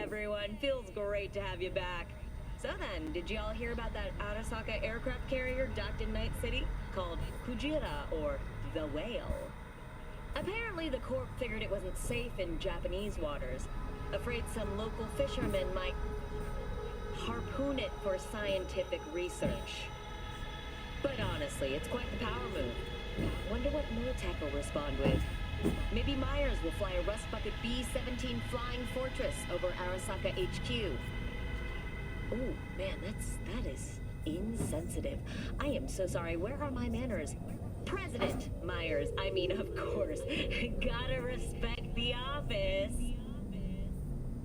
everyone. Feels great to have you back. So then, did y'all hear about that Arasaka aircraft carrier docked in Night City? Called Kujira, or the Whale. Apparently the Corp figured it wasn't safe in Japanese waters. Afraid some local fishermen might harpoon it for scientific research. But honestly, it's quite the power move. Wonder what Militech will respond with. Maybe Myers will fly a Rust Bucket B-17 Flying Fortress over Arasaka HQ. Ooh, man, that is insensitive. I am so sorry. Where are my manners? President Myers, I mean, of course. Gotta respect the office.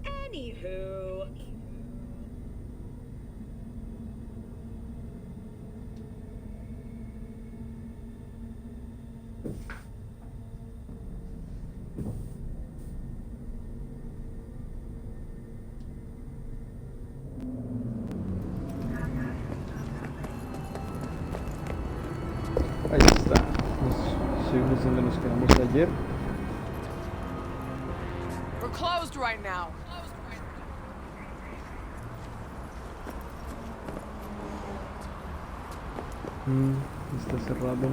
Anywho. Ahí está. Seguimos donde nos quedamos ayer. We're closed right now. Está cerrado.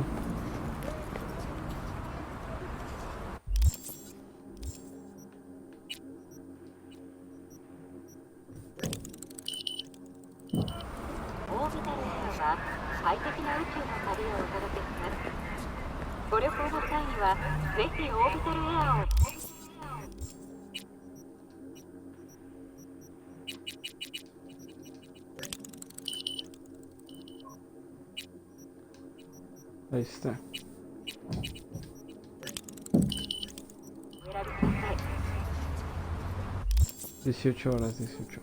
Ahí está. $18, 18.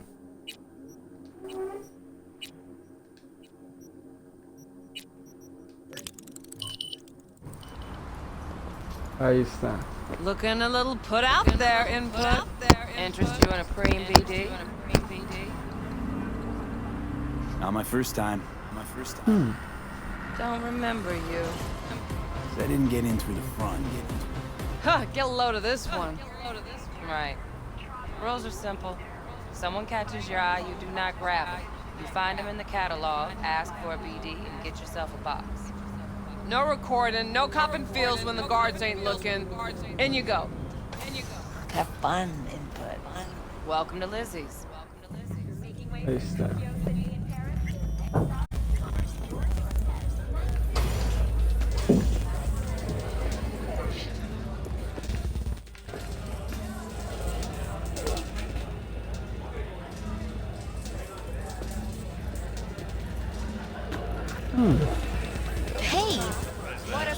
Ahí está. Looking a little put out there input. Interest you in a preem BD? Not my first time. Don't remember you. I didn't get in through the front. Huh, get a load of this one. Right. Rules are simple. Someone catches your eye, you do not grab it. You find them in the catalog, ask for a BD, and get yourself a box. No recording, no copping feels when the guards ain't looking. In you go. Have fun, input. Welcome to Lizzie's. Ahí está. Hey! What a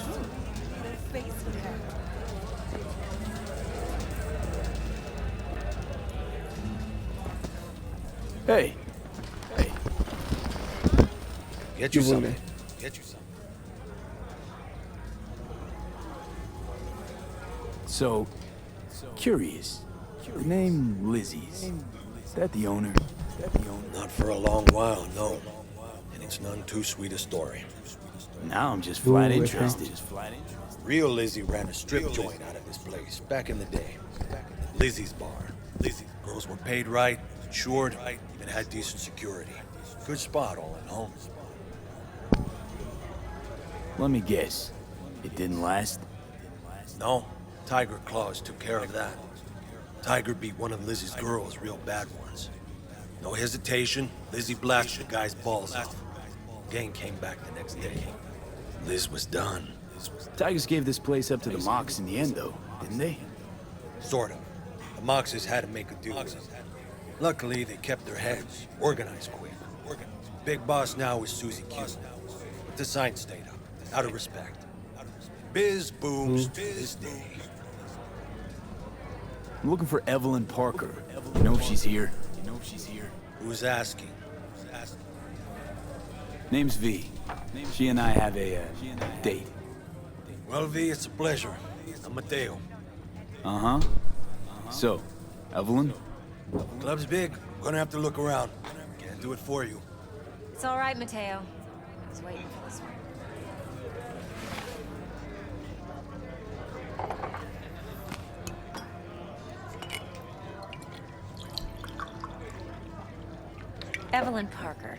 face would have. Hey. Get you ¿Qué something. huele? Get you something. So, curious. The name Lizzie's. Is that the owner? Not for a long while, no. And it's none too sweet a story. Now I'm just flat Ooh, interested. Real Lizzie ran a strip joint out of this place back in the day. Lizzie's bar. Girls were paid right, insured, even had decent security. Good spot, all in all. Let me guess. It didn't last? No, Tiger Claws took care of that. Tiger beat one of Lizzie's girls real bad once. No hesitation, Lizzie blasted the guy's balls off. Gang came back the next day. Liz was done. Tigers gave this place up to the Mox in the end, though, didn't they? Sort of. The Moxes had to make a deal with them. Luckily, they kept their heads, organized quick. Big boss now is Susie Q. But the sign stayed up, out of respect. Biz booms to this day. I'm looking for Evelyn Parker. You know if she's here? Who's asking? Name's V. She and I have a date. Well, V, it's a pleasure. I'm Mateo. Uh-huh. So, Evelyn? Club's big. Gonna have to look around. Can't do it for you. It's all right, Mateo. I was waiting for this one. Evelyn Parker.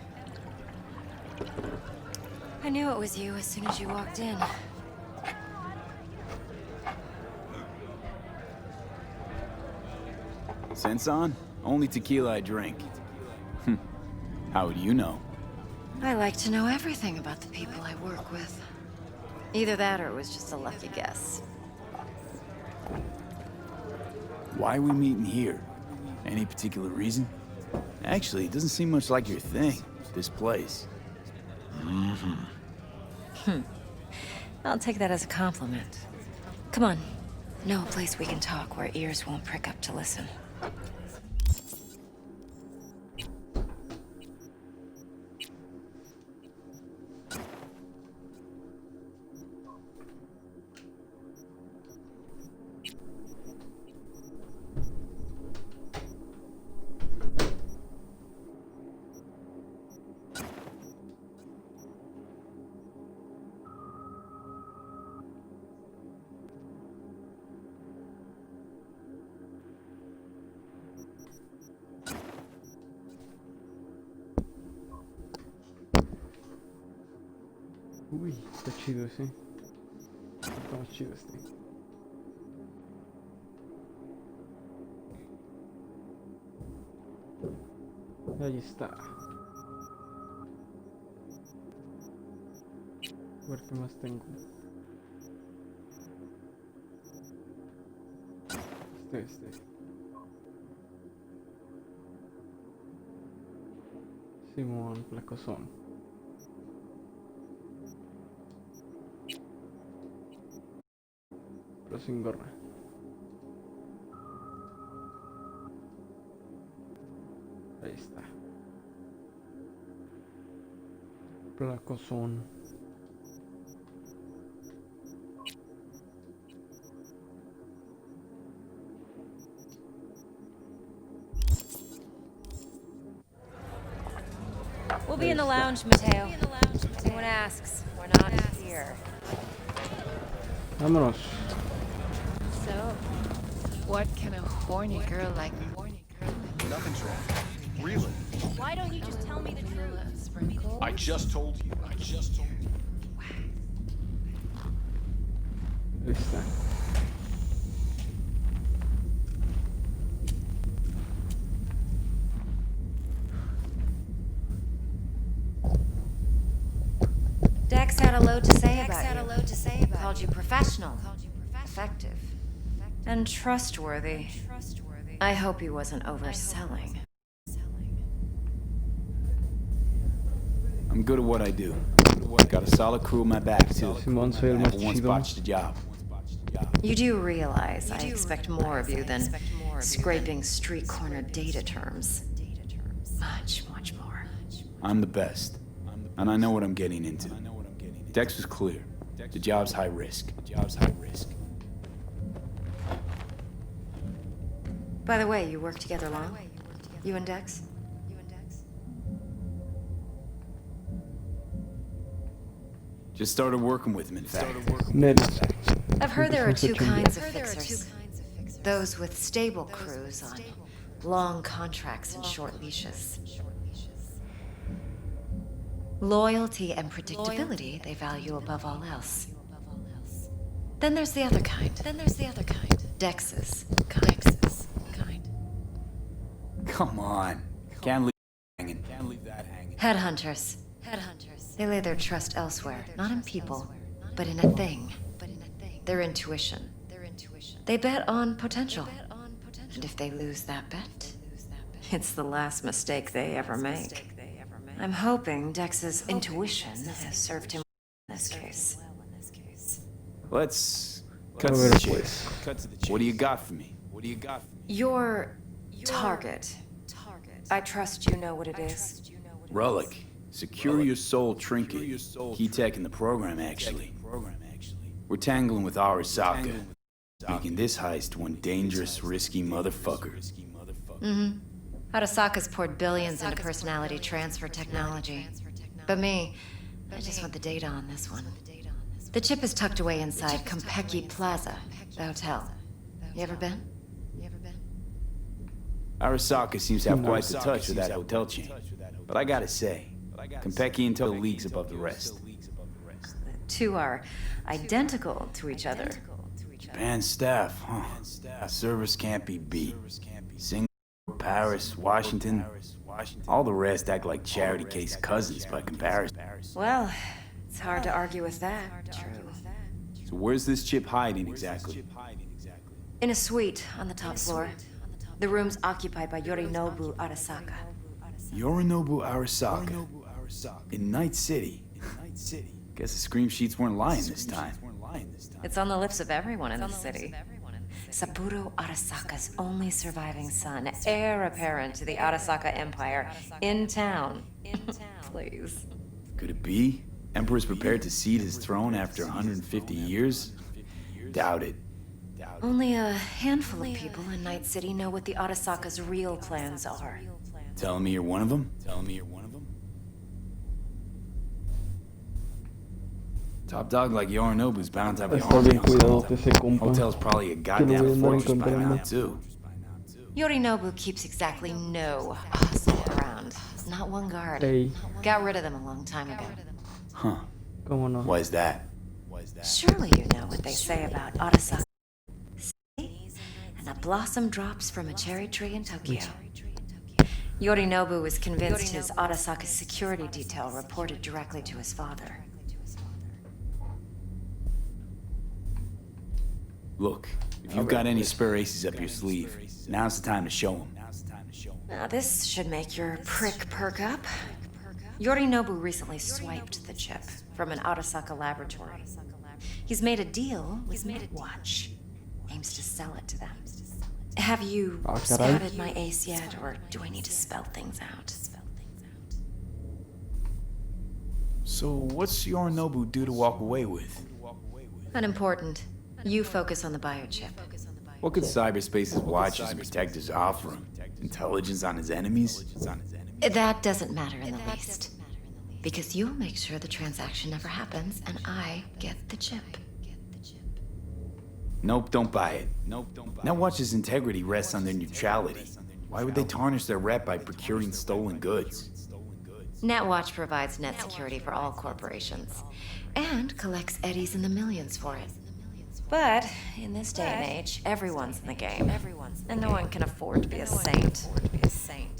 I knew it was you as soon as you walked in. Sense on? Only tequila I drink. How would you know? I like to know everything about the people I work with. Either that or it was just a lucky guess. Why are we meeting here? Any particular reason? Actually, it doesn't seem much like your thing, this place. I'll take that as a compliment. Come on. Know a place we can talk where ears won't prick up to listen. Uy, está chido ese. Está más chido este. Ahí está. A ver qué más tengo. Este. Simón, placozón. Pero sin gorra. Ahí está. Placozón. We'll be in the lounge, Mateo. If anyone asks, we're not here. Vámonos. So, what can a horny girl like Nothing's wrong. Really? Why don't you just tell me the truth? sprinkle? I just told you. Ahí está. Dex had a load to say about you. Called you professional, effective, and trustworthy. I hope he wasn't overselling. I'm good at what I do. Got a solid crew on my back, too. Simón, soy el más Never once chido. botched a job. You do realize I expect more of you than scraping street corner data terms. Much, much more. I'm the best. And I know what I'm getting into. Dex was clear. The job's high risk. By the way, you work together long? You and Dex? Just started working with him, in fact. Neres. I've heard there are two kinds of fixers. Those with stable crews on long contracts and short leashes. Loyalty and predictability they value above all else. Then there's the other kind. Dex's kind. Come on. Can't leave that hanging. Headhunters. They lay their trust elsewhere, not in people, but in a thing. Their intuition. They bet on potential. And if they lose that bet, it's the last mistake they ever make. I'm hoping Dex's intuition has served him in this case. Let's cut to the chase. What do you got for me? Your target. I trust you know what it is. Relic. Secure your soul trinket. Key tech in the program, actually. We're tangling with Arasaka, making this heist one dangerous, risky motherfucker. Arasaka's poured billions into personality transfer technology. But me, I just want the data on this one. The chip is tucked away inside Konpeki Plaza, the hotel. You ever been? Arasaka seems to have quite the touch with that hotel chain. But I gotta say, Konpeki and Togo leagues above the rest. The two are identical to each other. Japan staff, huh? Service can't be beat. Singapore, Paris, Washington, all the rest act like charity case cousins by comparison. Well, it's hard to argue with that. True. So where's this chip hiding exactly? In a suite on the top floor. The room's occupied by Yorinobu Arasaka. Yorinobu Arasaka. In Night City. Guess the scream sheets weren't lying this time. It's on the lips of everyone in the city. Saburo Arasaka's only surviving son, heir apparent to the Arasaka Empire, in town. Please. Could it be? Emperor's prepared to cede his throne after 150 years? Doubt it. Only a handful of people in Night City know what the Arasaka's real plans are. Telling me you're one of them? Top dog like Yorinobu's bound to have an Está army bien on call. cuidadote ese compa. Hotel's probably a Que lo voy a goddamn andar fortress by now, encontrando. too. Yorinobu keeps exactly no hustle around. Not one guard. Ey, Got rid of them a long time ago. Huh. cómo no. Why is that? Surely you know what they say about Arasaka. See? And a blossom drops from a cherry tree in Tokyo. Yorinobu was convinced his Arasaka security detail reported directly to his father. Look, if you've got any spare aces up your sleeve, now's the time to show them. Now this should make your prick perk up. Yorinobu recently swiped the chip from an Arasaka laboratory. He's made a deal with Midwatch. Aims to sell it to them. Have you Ah, caray. scouted my ace yet, or do I need to spell things out? So what's Yorinobu due to walk away with? Unimportant. You focus on the biochip. What could cyberspace's watchers and protectors offer him? Intelligence on his enemies? That doesn't matter in the least. Because you'll make sure the transaction never happens, and I get the chip. Nope, don't buy it. Netwatch's integrity rests on their neutrality. Why would they tarnish their rep by procuring stolen goods? Netwatch provides net security for all corporations, and collects eddies in the millions for it. But in this day and age, everyone's in the game, and no one can afford to be a saint.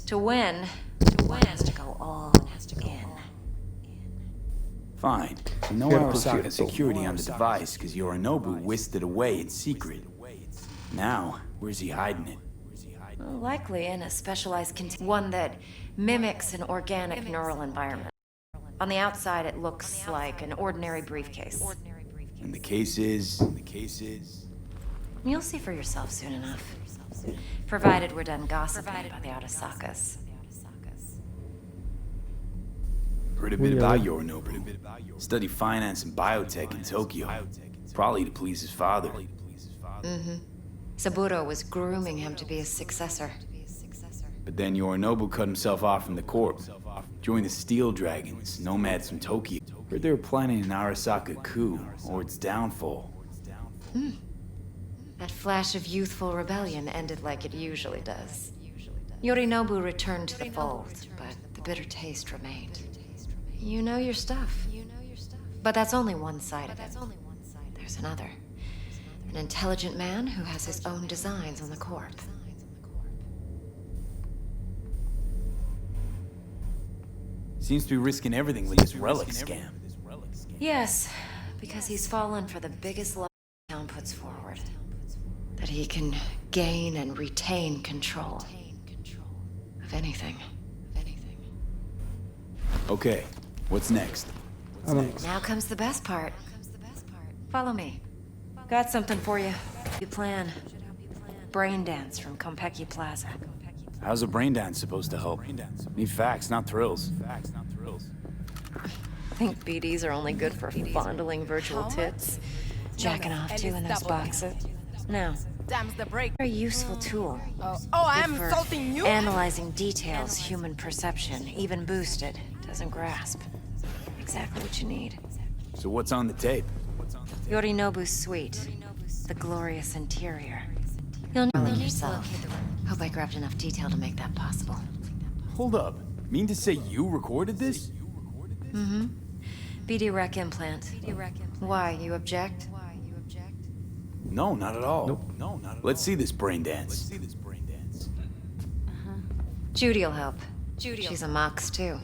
To win, one has to go all in. Fine. So no Arasaka security on the device because Yorinobu whisked it away in secret. Now, where's he hiding it? Likely in a specialized one that mimics an organic neural environment. On the outside, it looks like an ordinary briefcase. And the case is... You'll see for yourself soon enough. Provided we're done gossiping about the Arasakas. Heard a bit about Yorinobu. Studied finance and biotech in Tokyo. Probably to please his father. Saburo was grooming him to be his successor. But then Yorinobu cut himself off from the corp. Joined the Steel Dragons, nomads from Tokyo. Heard they were planning an Arasaka coup, or its downfall. That flash of youthful rebellion ended like it usually does. Yorinobu returned to the fold, but the bitter taste remained. You know your stuff. But that's only one side of it. There's another. An intelligent man who has his own designs on the corp. Seems to be risking everything with this relic scam. Yes, because he's fallen for the biggest lie town puts forward. That he can gain and retain control of anything. Okay, what's next? Vámonos. Now comes the best part. Follow me. Got something for you. You plan. Brain dance from Konpeki Plaza. How's a brain dance supposed to help? Need facts, not thrills. Think BDs are only good for fondling virtual tits? Jacking off to in those boxes? No. Damns the break. They're a useful tool. I'm Good for insulting you? analyzing details human perception, even boosted, doesn't grasp. Exactly what you need. So what's on the tape? Yorinobu's suite. The glorious interior. You'll know it yourself. Hope I grabbed enough detail to make that possible. Hold up. Mean to say you recorded this? Mm-hmm. BD rec implant. Why, you object? No, not at all. Nope. No, not at all. Let's see this brain dance. Judy'll help. She's a mox too.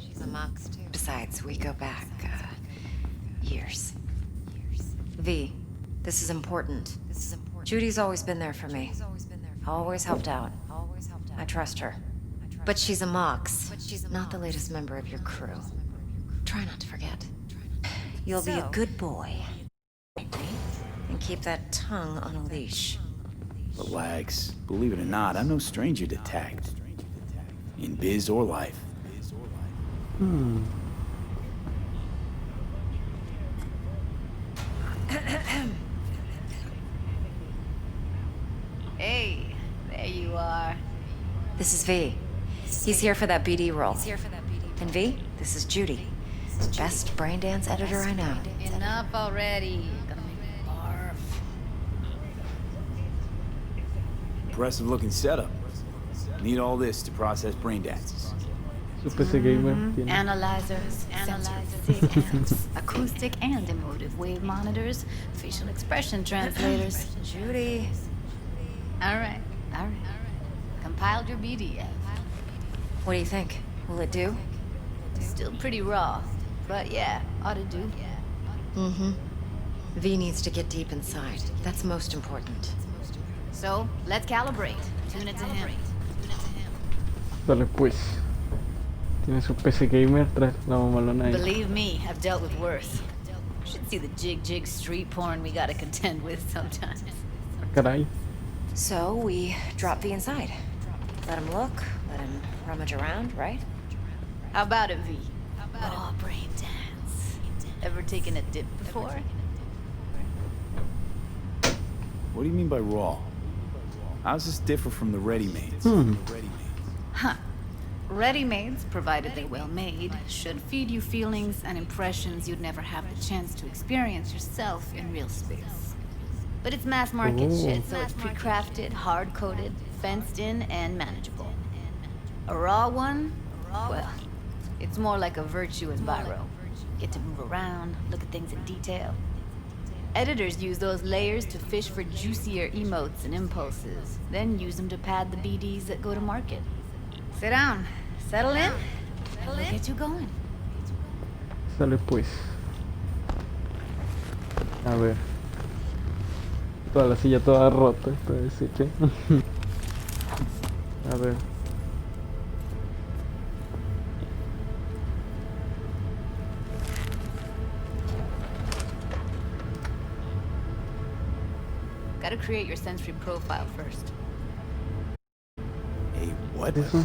Besides, we go back, years. V, this is important. Judy's always been there for me. Always helped out. I trust her. But she's a mox, not the latest member of your crew. Try not to forget. You'll be a good boy. And keep that tongue on a leash. Relax. Believe it or not, I'm no stranger to tact. In biz or life. Hey, there you are. This is V. He's here for that BD role. And V, this is Judy. Best brain dance editor I know. Enough already. Gonna make me barf. Impressive looking setup. Need all this to process brain dances. Su PC gamer tiene. Analyzers, sensory amps, acoustic and emotive wave monitors, facial expression translators. Judy. All right. Compiled your BDF. What do you think? Will it do? Still pretty raw, but yeah, ought to do. Mm-hmm. V needs to get deep inside. That's most important. So, let's calibrate. Tune it to him. Dale pues. Tiene su PC gamer tras la mamalona ahí. Believe me, I've dealt with worse. Should see the jig street porn we gotta contend with sometimes. Caray. So we drop V inside. Let him look, let him rummage around, right? How about it, V? Raw brain dance. Ever taken a dip before? What do you mean by raw? How does this differ from the ready-mades? Huh. Ready-mades, provided they're well made, should feed you feelings and impressions you'd never have the chance to experience yourself in real space. But it's mass market shit, so it's pre-crafted, hard-coded, fenced in, and manageable. A raw one? Well, it's more like a virtuous biro. Get to move around, look at things in detail. Editors use those layers to fish for juicier emotes and impulses, then use them to pad the BDs that go to market. Sit down, settle in, and we'll get you going. Sale pues. A ver. Toda la silla toda rota, está deshecha. A ver. Gotta create your sensory profile first. Hey, what? Eso, a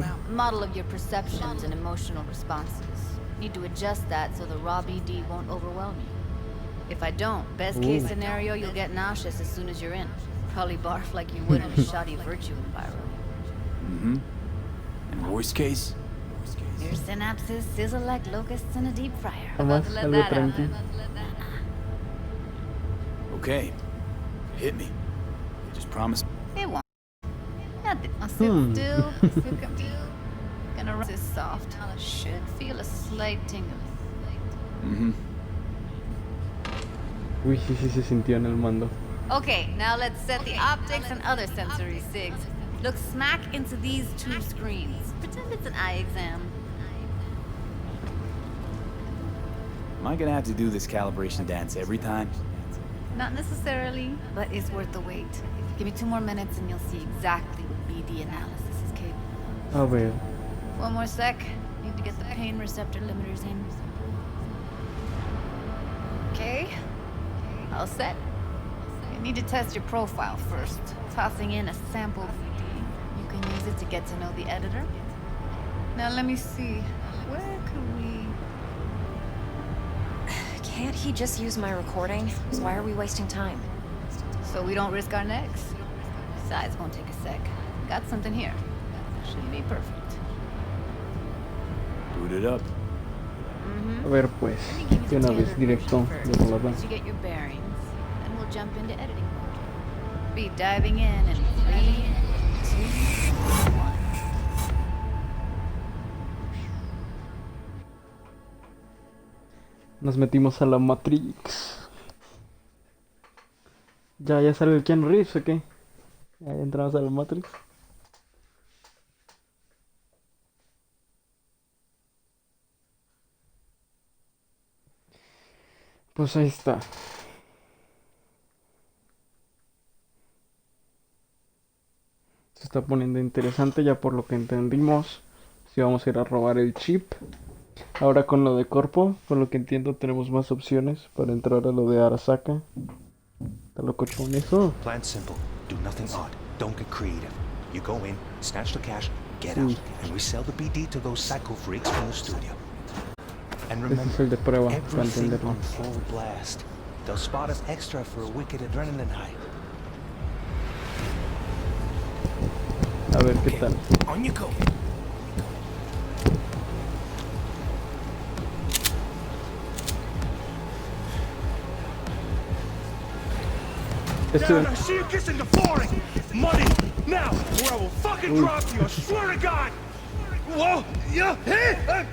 ver. Model of your perceptions and emotional responses. Need to adjust that so the raw BD won't overwhelm you. If I don't, best case scenario, you'll get nauseous as soon as you're in. Probably barf like you would in a shoddy virtue environment. And worst case? Your synapses sizzle like locusts in a deep fryer. Jamás About to let algo that out. tranqui. Okay. Hit me. Just promise. It won't. Nothing. I'll sit still. Look at me. Gonna run this soft. Should feel a slight tingle. Uy, sí, sí se sintió en el mando. Okay, now let's set the optics and other sensory sigs. Look smack into these two screens. Pretend it's an eye exam. Am I gonna have to do this calibration dance every time? Not necessarily, but it's worth the wait. Give me 2 more minutes and you'll see exactly what BD analysis is capable. A ver. One more sec. Need to get the pain receptor limiters in. Okay. All set. You need to test your profile first. Tossing in a sample BD. You can use it to get to know the editor. Now let me see. Where could we... Can't he just use my recording? Why are we wasting time? So we don't risk our necks. Besides, won't take a sec. Got something here. Should be perfect. Boot it up. A ver pues. De una vez directo de volada. Once you get your bearings, then we'll jump into editing mode. Be diving in 3, Nos metimos a la Matrix. Ya sale el Keanu Reeves, ¿o qué? Ya entramos a la Matrix. Pues ahí está. Se está poniendo interesante ya por lo que entendimos. Si vamos a ir a robar el chip. Ahora con lo de Corpo, por lo que entiendo tenemos más opciones para entrar a lo de Arasaka. ¿Está locochón eso? Plan simple. Do nothing odd. Don't get creative. You go in, snatch the cash, get out, and resell the BD to those psycho freaks from the studio. And Ese es remember, el de prueba para everything entenderlo. on full blast. They'll spot us extra for a wicked adrenaline high. A ver qué tal. On you go. Este, I see you kissing the flooring! Money! Now! Or I will fucking drop you, I swear to God! Whoa! Yeah! Hey!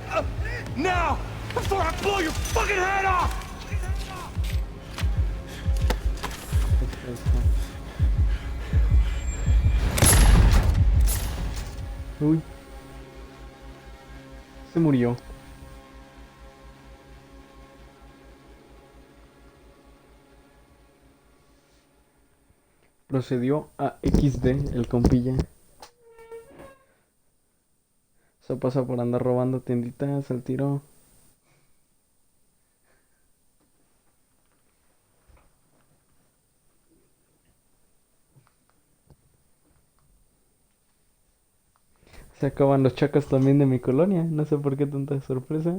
Now! Before I blow your fucking head off! Uy. Se murió. Procedió a XD el compilla. Se pasa por andar robando tienditas al tiro. Se acaban los chacas también de mi colonia. No sé por qué tanta sorpresa.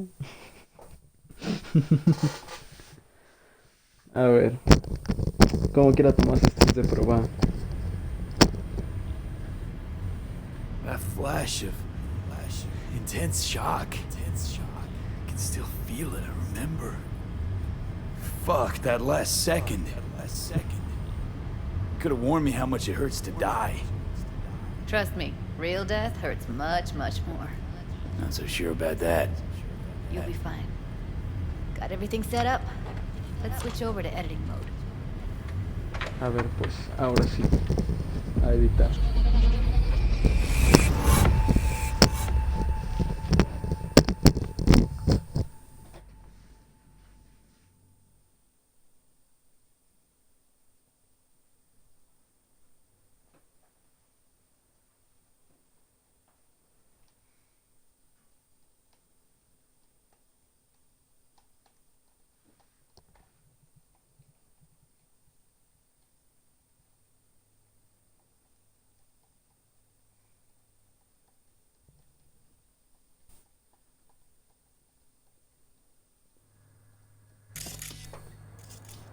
A ver. Como quiera tomas este de prueba. That flash of intense shock. I can still feel it, I remember. Fuck, that last second. Could have warned me how much it hurts to die. Trust me, real death hurts much, much more. Not so sure about that. You'll be fine. Got everything set up? Let's switch over to editing mode. A ver, pues, ahora sí. A editar.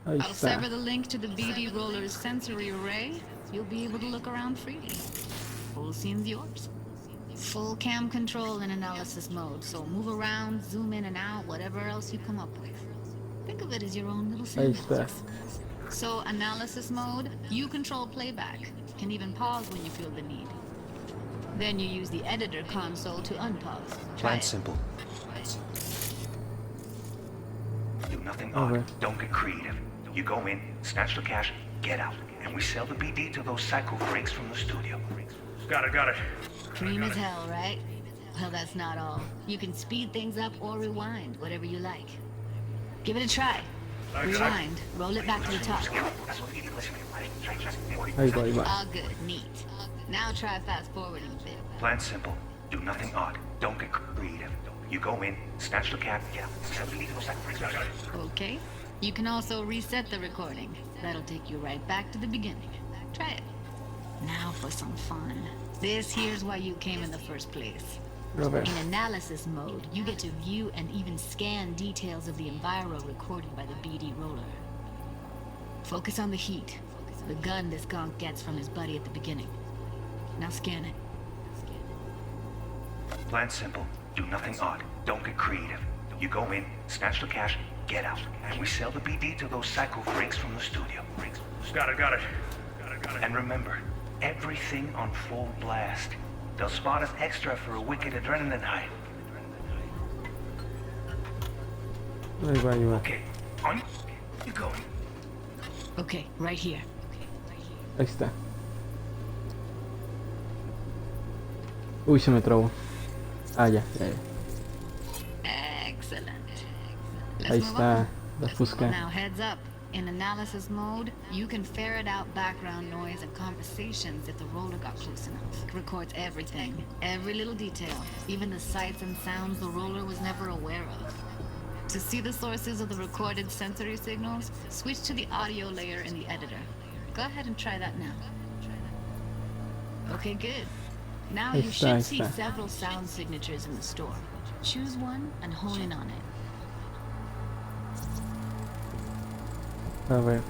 Ahí I'll está. sever the link to the BD Roller's sensory array. You'll be able to look around freely. Full scene's yours. Full cam control in analysis mode, so move around, zoom in and out, whatever else you come up with. Think of it as your own little Ahí está. cinematic. So analysis mode, you control playback. Can even pause when you feel the need. Then you use the editor console to unpause. Try Plan it. simple. Do nothing Okay. odd. Don't get creative. You go in, snatch the cash, get out, and we sell the BD to those psycho freaks from the studio. Got it. Cream as hell, right? Well, that's not all. You can speed things up or rewind, whatever you like. Give it a try. Rewind. Roll it back to the top. Ahí va, ahí va. All good. Neat. Now try fast forwarding a bit. Plan simple. Do nothing odd. Don't get creative. You go in, snatch the cat, get out. Sell the BD to those psycho freaks from the studio. Okay. You can also reset the recording. That'll take you right back to the beginning. Try it. Now for some fun. This here's why you came in the first place. A ver. In analysis mode, you get to view and even scan details of the enviro recorded by the BD roller. Focus on the heat, the gun this gonk gets from his buddy at the beginning. Now scan it. Plan simple. Do nothing odd. Don't get creative. You go in, snatch the cash, get out, and we sell the BD to those psycho freaks from the studio. Got it. And remember, everything on full blast. They'll spot us extra for a wicked adrenaline high. Ahí va, ahí va. Okay, on you go. Okay, right here. Ahí está. Uy, se me trabó. Ah, ya. Excellent. Ahí está la fusca. Now heads up. In analysis mode, you can ferret out background noise and conversations if the roller got close enough. It records everything, every little detail, even the sights and sounds the roller was never aware of. To see the sources of the recorded sensory signals, switch to the audio layer in the editor. Go ahead and try that now. Okay, good. Now you should see several sound signatures in the store. Choose one and hone in on it. A ver.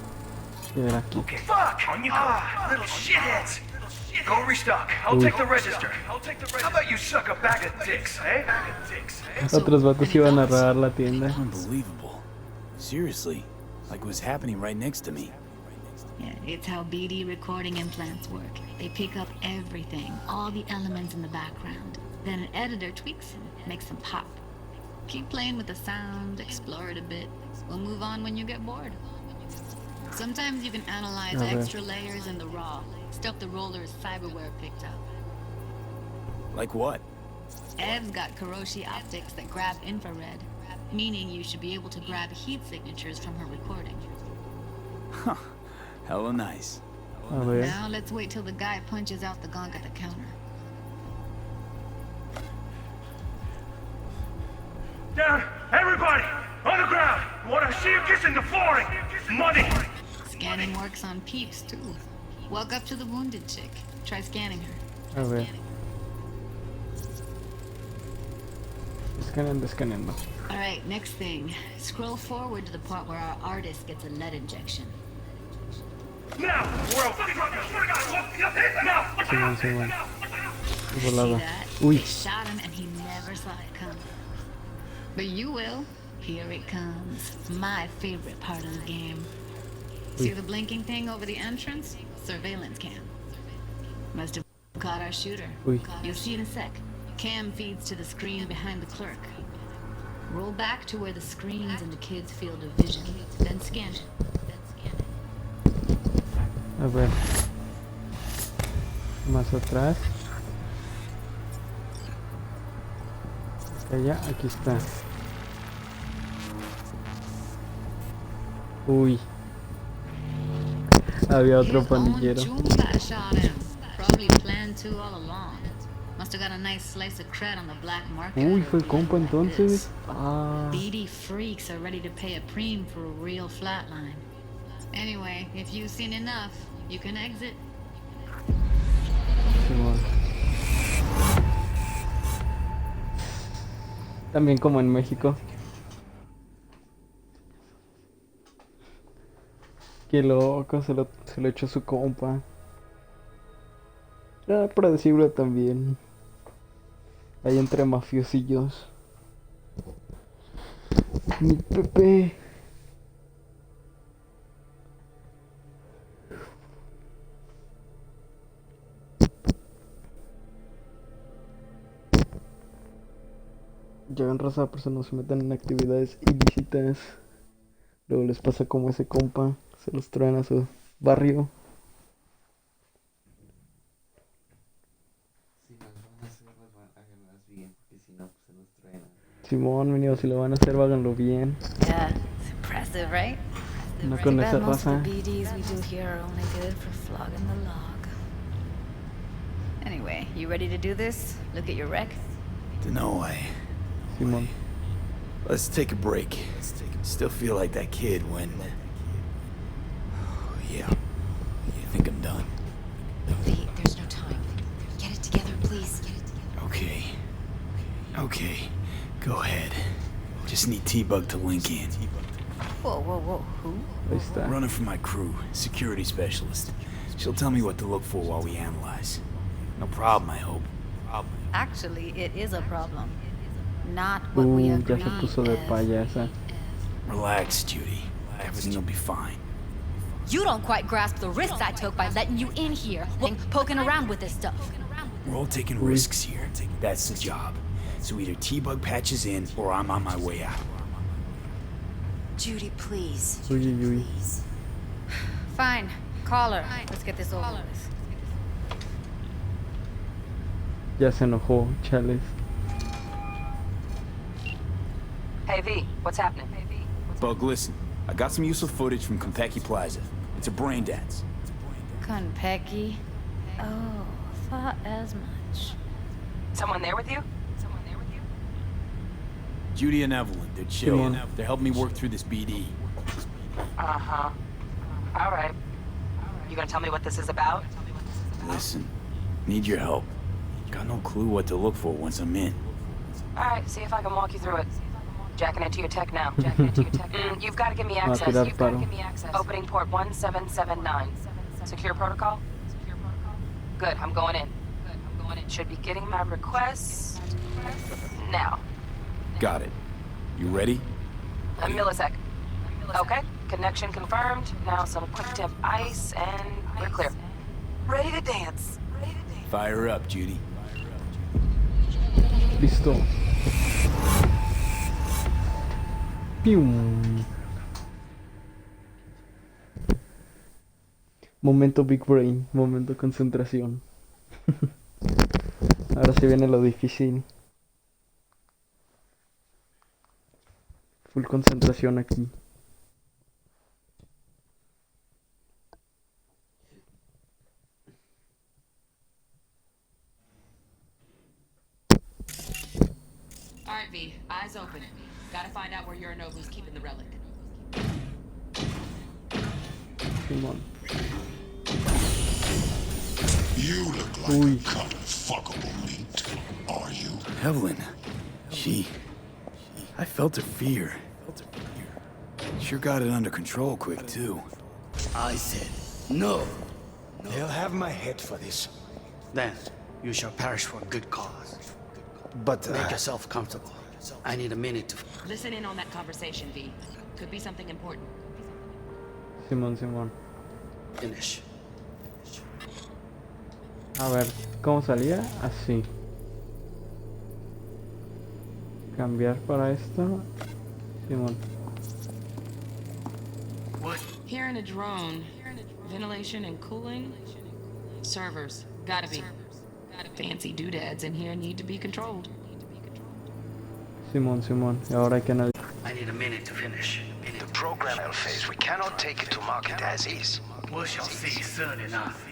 ¿Qué era aquí? Okay, fuck! On you go, little shitheads! Go restock. I'll take the register. How about you suck a bag of dicks, eh? Otros vatos iban a robar la tienda. Unbelievable. Seriously, like it was happening right next to me. Yeah, it's how BD recording implants work. They pick up everything, all the elements in the background. Then an editor tweaks them, makes them pop. Keep playing with the sound, explore it a bit. We'll move on when you get bored. Sometimes you can analyze extra layers in the raw, stuff the roller's cyberware picked up. Like what? Ev's got Kiroshi optics that grab infrared, meaning you should be able to grab heat signatures from her recording. Huh. Hella nice. Now let's wait till the guy punches out the gong at the counter. Down! Everybody! On the ground! Wanna see you kissing the flooring! Money! Scanning works on peeps, too. Walk up to the wounded chick. Try scanning her. A ver. Escaneando. Alright, next thing. Scroll forward to the part where our artist gets a lead injection. Now! World! Now! Sí, bueno. See Volada. that? Uy. They shot him and he never saw it come. But you will. Here it comes. My favorite part of the game. See the blinking thing over the entrance? Surveillance cam. Must have caught our shooter. You'll see in a sec. Cam feeds to the screen behind the clerk. Roll back to where the screen's in the kid's field of vision. Then scan it. A ver. Más atrás. Allá, aquí está. Uy. Había otro pandillero. Uy, fue el compa entonces. Ah. BD freaks are ready to pay a preem for a real flatline. Anyway, if you've seen enough, you can exit. También como en México. Qué loco, se lo echó su compa. Era predecible también. Ahí entre mafiosillos. Mi Pepe. Ya ven, raza, personas se meten en actividades ilícitas. Luego les pasa como ese compa. Se los traen a su barrio. Si nos van a hacer, háganlas bien, porque si no, pues se los traen. Simón, venido, si lo van a hacer, háganlo bien. Yeah, it's impressive, right? No con esa Most raza. of the BDs we do here are only good for flogging the log. Anyway, you ready to do this? Look at your wreck? Dunno, Simón. Let's take a break. Still feel like that kid when... Yeah. I think I'm done. Pete, there's no time. Get it together, please. Okay. Okay. Go ahead. Just need T-Bug to link in. Whoa, who? Ahí está. Running for my crew, security specialist. She'll tell me what to look for while we analyze. No problem, I hope. Actually, it is a problem. Not what we Ya agreed. se puso de payasa. Relax, Judy. Everything will be fine. You don't quite grasp the risks I took by letting you in here, poking around with this stuff. We're all taking risks here. That's the job. So either T-Bug patches in, or I'm on my way out. Judy, please. Please. Fine. Call her. Let's get this over with. Ya se enojó, chales. Hey V, what's happening? Bug, listen. I got some useful footage from Konpeki Plaza. It's a brain dance. Konpeki? Oh, thought as much. Someone there with you? Judy and Evelyn, they're chill. Come on. They're helping me work through this BD. Uh-huh. All right. You gonna tell me what this is about? Listen, need your help. Got no clue what to look for once I'm in. All right, see if I can walk you through it. Jacking into your tech now. You've got to give me access. tirar paro. Opening port 1779. Secure protocol? Good, I'm going in. Should be getting my request now. Got it. You ready? A millisec. Okay, connection confirmed. Now some quick temp ice and we're clear. Ready to dance. Fire up, Judy. Listo. Pium. Momento Big Brain, momento concentración. Ahora se viene lo difícil. Full concentración aquí. Alright V, eyes open. Gotta find out where Yorinobu's keeping the relic. Come on. You look like a cut of fuckable meat, are you? Evelyn. I felt her fear. Sure got it under control quick, too. I said, no. They'll have my head for this. Then, you shall perish for a good cause. But make yourself comfortable. I need a minute to... Listen in on that conversation, V. Could be something important. Simón. Finish. A ver, ¿cómo salía? Así. Cambiar para esto. Simón. Here in a drone. Ventilation and cooling. Servers. Gotta be. Fancy doodads in here need to be controlled. Simón. Y ahora hay que analizar. I need a minute to finish. In the programmable phase, we cannot take it to market as is. We shall see soon enough.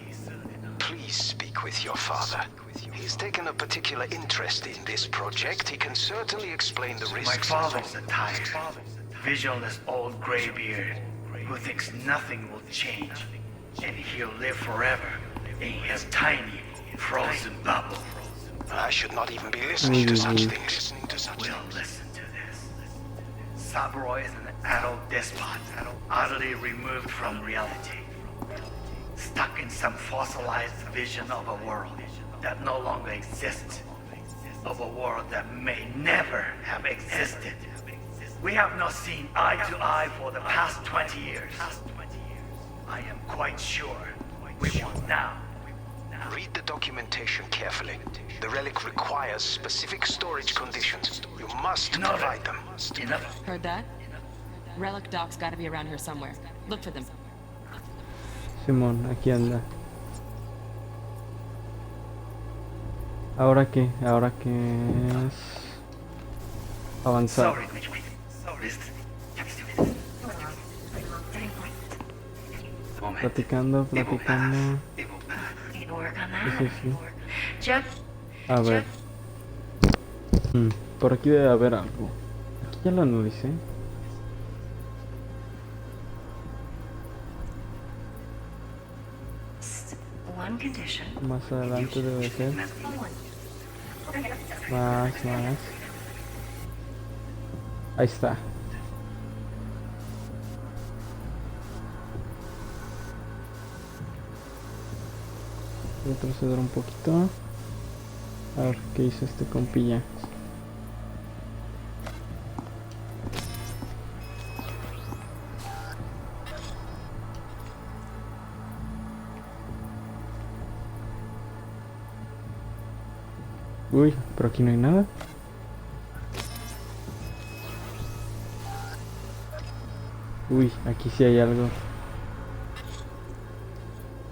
Please speak with your father. He's taken a particular interest in this project. He can certainly explain the risks. My father's a tired, visionless old graybeard who thinks nothing will change, and he'll live forever in his tiny, frozen bubble. I should not even be listening to such things. We'll listen to this. Saburo is an adult despot, utterly removed from reality. Stuck in some fossilized vision of a world that no longer exists. Of a world that may never have existed. We have not seen eye to eye for the past 20 years. I am quite sure we will now. Read the documentation carefully. The relic requires specific storage conditions. You must provide them. Heard that? Relic doc's gotta be around here somewhere. Look for them. Simón, aquí anda. ¿Ahora qué? Ahora qué es avanzar. Platicando. Sí. A ver. Por aquí debe haber algo. Aquí ya lo analicé. Más adelante debe ser. Más. Ahí está. Voy a retroceder un poquito. A ver qué hizo este compilla. Uy, pero aquí no hay nada. Uy, aquí sí hay algo.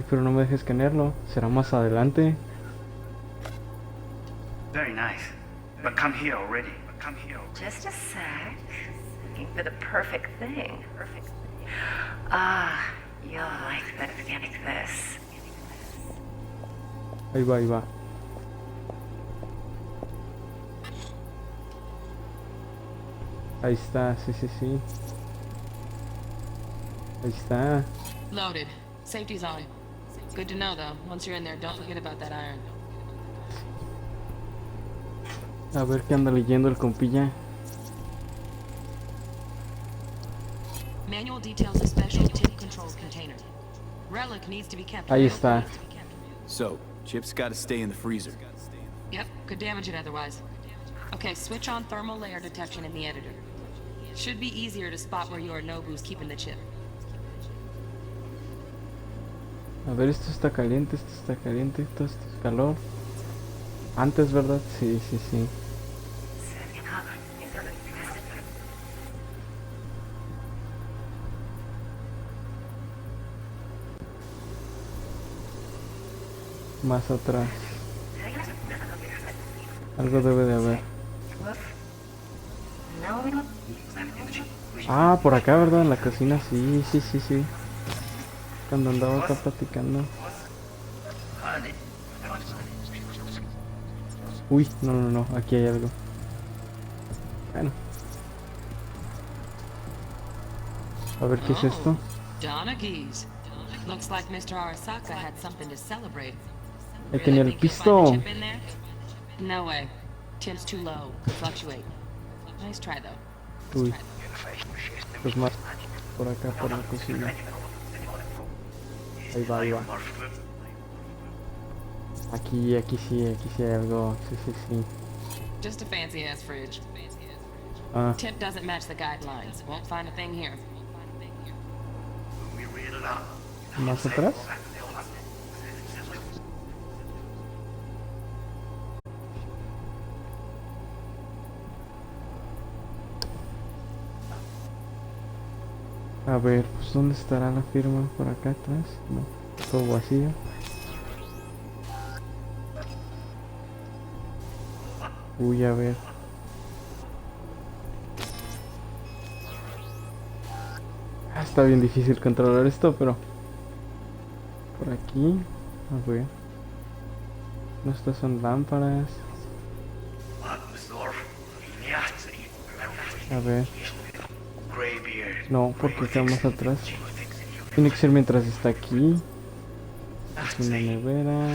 Pero no me dejes escanearlo. ¿Será más adelante? Very nice. But come here already. Just a sec. Looking for the perfect thing. Ah, you'll like this. Ahí va, ahí va. Ahí está, sí, sí, sí. Ahí está. Loaded. Safety's on. Good to know, though. Once you're in there, don't forget about that iron. A ver qué anda leyendo el compilla. Manual details a special tip control container. Relic needs to be kept. Ahí está. So, chips gotta stay in the freezer. Yep, could damage it otherwise. Okay, switch on thermal layer detection in the editor. Should be easier to spot where your Nobu's keeping the chip. A ver, esto está caliente, esto está caliente, esto es calor. Antes, ¿verdad? Sí, sí, sí. Más atrás. Algo debe de haber. Ah, por acá, ¿verdad? En la cocina, sí, sí, sí, sí. Cuando andaba acá platicando. Uy, no, no, no, aquí hay algo. Bueno. A ver qué es esto. Donaghy's. Looks like Mr. Arasaka had something to celebrate. Ahí tenía el pisto. No way. Temp's too low. Could fluctuate. Nice try though. Uy. Pues más por acá, por la cocina. Ahí va, ahí va. Aquí sí hay algo. Sí, sí, sí. Just a fancy ass fridge. Ah. Tip doesn't match the guidelines. Won't find a thing here. ¿Más atrás? A ver, pues ¿dónde estará la firma? ¿Por acá atrás? No, todo vacío. Uy, a ver. Está bien difícil controlar esto, pero... Por aquí... A ver... No, estas son lámparas. A ver... No, porque está más atrás. Tiene que ser mientras está aquí. Es una nevera.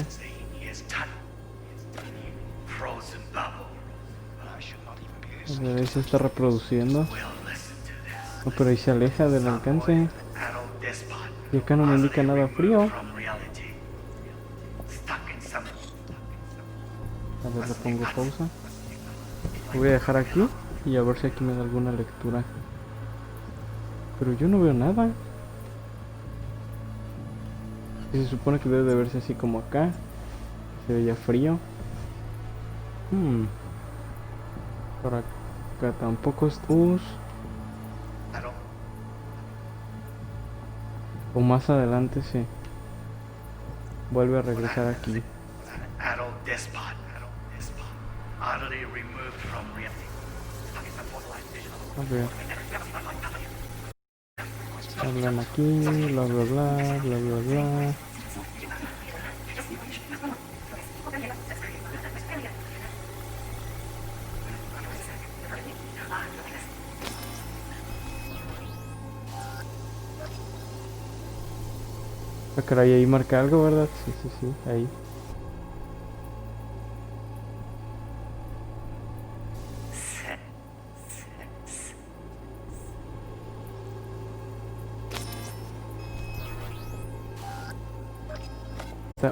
A ver, ahí se está reproduciendo. No, pero ahí se aleja del alcance. Y acá no me indica nada frío. A ver, le pongo pausa. Lo voy a dejar aquí y a ver si aquí me da alguna lectura. Pero yo no veo nada. Y se supone que debe de verse así como acá. Se veía frío. Por acá tampoco es US. O más adelante sí. Vuelve a regresar aquí. A ver. Hablan aquí, bla bla bla, bla bla bla. Ah, caray, ahí marca algo, ¿verdad? Sí, sí, sí, ahí.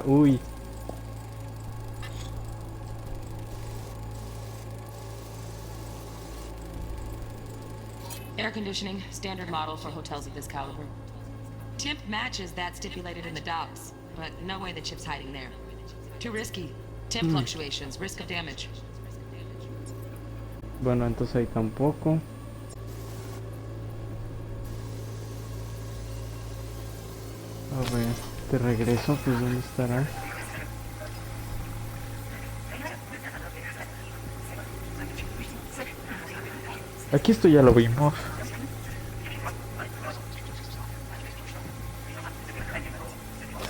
Uy. Air conditioning, standard model for hotels of this caliber. Temp matches that stipulated in the docs, but no way the chip's hiding there. Too risky. Temp fluctuations, risk of damage. Bueno, entonces ahí tampoco. A ver, de regreso, pues ¿dónde estará? Aquí esto ya lo vimos.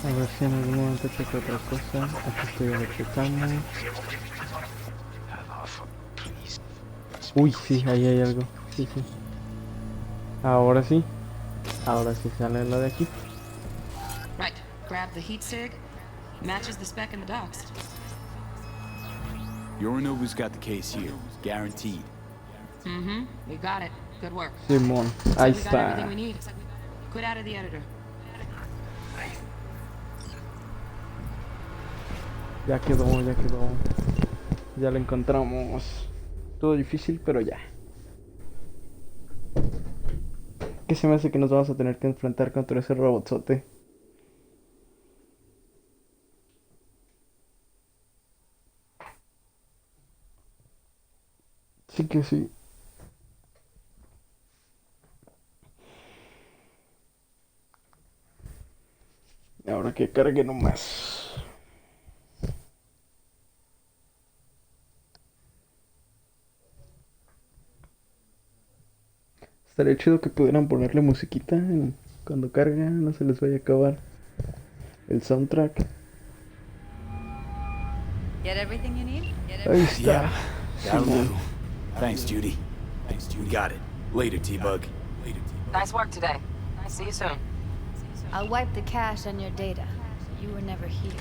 A ver si en algún momento checo otra cosa. Aquí esto ya lo checamos. Uy, sí, ahí hay algo. Sí, sí. Ahora sí. Ahora sí sale la de aquí. Right, grab the heat sig. Matches the spec in the docs. Yorinobu's got the case here, guaranteed. Mm-hmm, we got it. Good work. Simón, ahí We got everything está. we need. Quit out of the editor. Ya quedó, ya quedó. Ya lo encontramos. Todo difícil, pero ya. ¿Qué se me hace que nos vamos a tener que enfrentar contra ese robotzote? Sí que sí. Ahora que cargue nomás. Estaría chido que pudieran ponerle musiquita cuando carga, no se les vaya a acabar el soundtrack. Get everything you need? Ahí está. Yeah, that'll Simón. do. Thanks, Judy. We got it. Later, T-Bug. Nice work today. See you soon. I'll wipe the cache on your data. You were never here.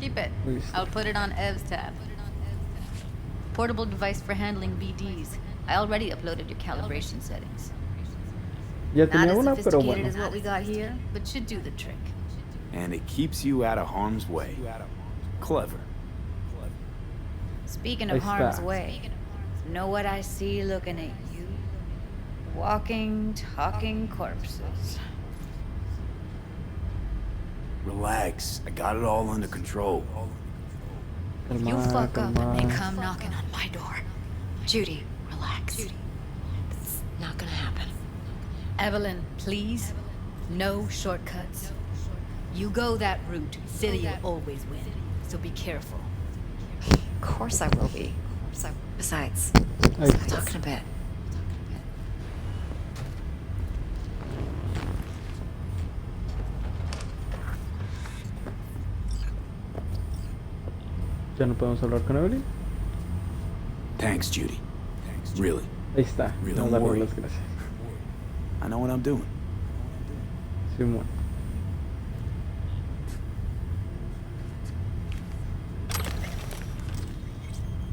Keep it. I'll put it on Ev's tab. Portable device for handling BDs. I already uploaded your calibration settings. Ya Not tenía as una, pero sophisticated bueno. as what we got here, but should do the trick. And it keeps you out of harm's way. Clever. Speaking Ahí of harm's está. way, know what I see looking at you? Walking, talking corpses. Relax. I got it all under control. You Calma, fuck up and they calma. come knocking on my door. Judy, relax. It's not gonna happen. Evelyn, please. No shortcuts. You go that route, City will always win. So be careful. Of course I will be. Besides, Ahí we'll está. talk in a bit. Ya no podemos hablar con Evelyn. Thanks, Judy. Really. Ahí está. Really, No, don't darle worry. las gracias. I know what I'm doing. Simón.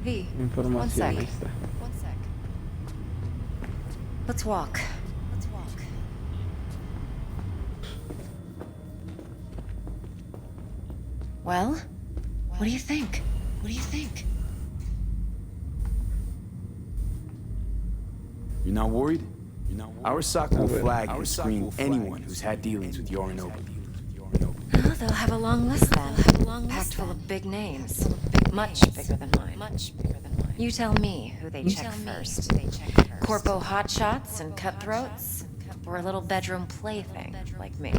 V, one Información, sec. ahí está. Let's walk. Well, what do you think? What do you think? You're not worried? Arasaka will ver. flag and screen anyone who's had dealings with Yorinobu. Oh, they'll have a long list then. Packed full of big names. Much bigger than mine. You tell me who they check first. Corpo hotshots and cutthroats? Or a little bedroom plaything like me?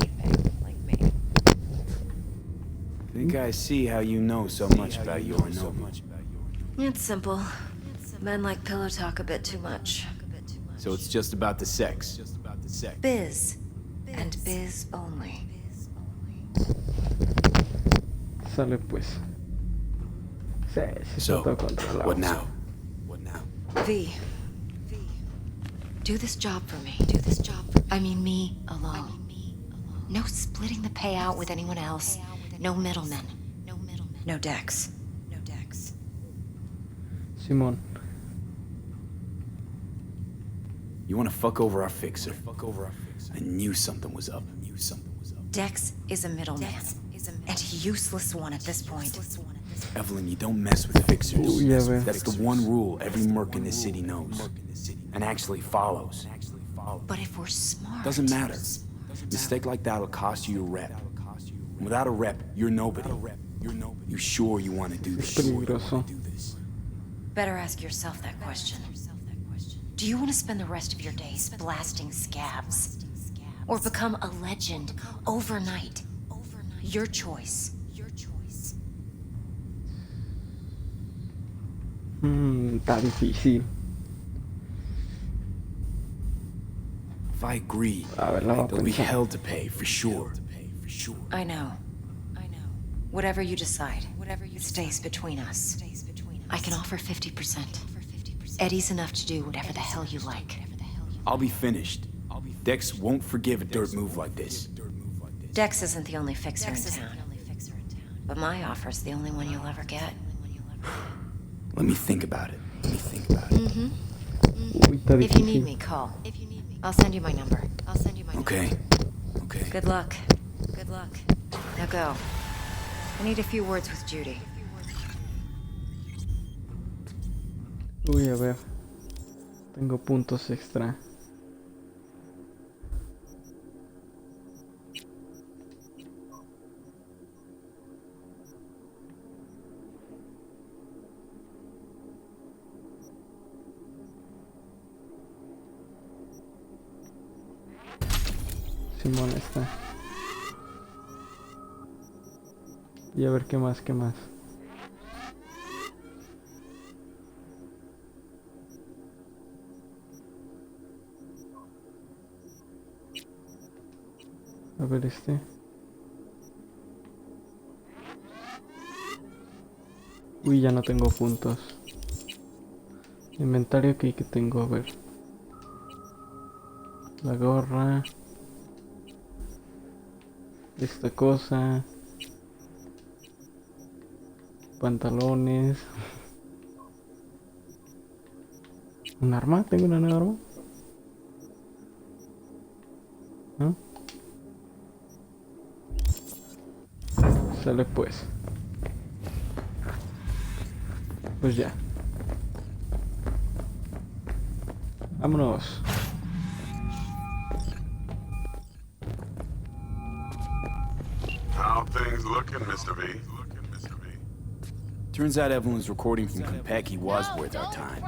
Think I see how you know so much about Yorinobu. It's simple. Men like pillow talk a bit too much. So it's just about the sex. Biz. And biz only. Sale pues. Sí, sí So, está todo controlado. what now? V. Do this job for me. I mean me alone. No splitting the payout with anyone else. No middlemen. No decks. Simón. You want to fuck over our fixer? I knew something was up. Dex is a middleman. And a useless one at this point. Evelyn, you don't mess with fixers. Uy, a ver. That's the one rule every merc in this city knows. And actually follows. But if we're smart... Doesn't matter. Mistake like that'll cost you your rep. And without a rep, you're nobody. You sure you want to do Es this? peligroso. Better ask yourself that question. Do you want to spend the rest of your days blasting scabs? Or become a legend overnight? Your choice. Está difícil. If I agree, A ver, la voy a there'll be pensar. hell to pay for sure. I know. Whatever you decide, it stays between us. I can offer 50%. Eddie's enough to do whatever the hell you like. I'll be finished. Dex won't forgive a dirt move like this. Dex isn't the only fixer in town. But my offer's the only one you'll ever get. Let me think about it. Mm-hmm. Uy, está If you need difícil. me, call. I'll send you my number. Okay. Good luck. Now go. I need a few words with Judy. Uy, a ver. Tengo puntos extra. Simón está. Y a ver qué más. A ver este. Uy, ya no tengo puntos. Inventario que tengo, a ver. La gorra. Esta cosa. Pantalones. ¿Un arma? ¿Tengo una nueva arma? ¿No? Sale pues. Pues ya. Vámonos. How things looking, Mr. V? Turns out Evelyn's recording from Konpeki was worth our time.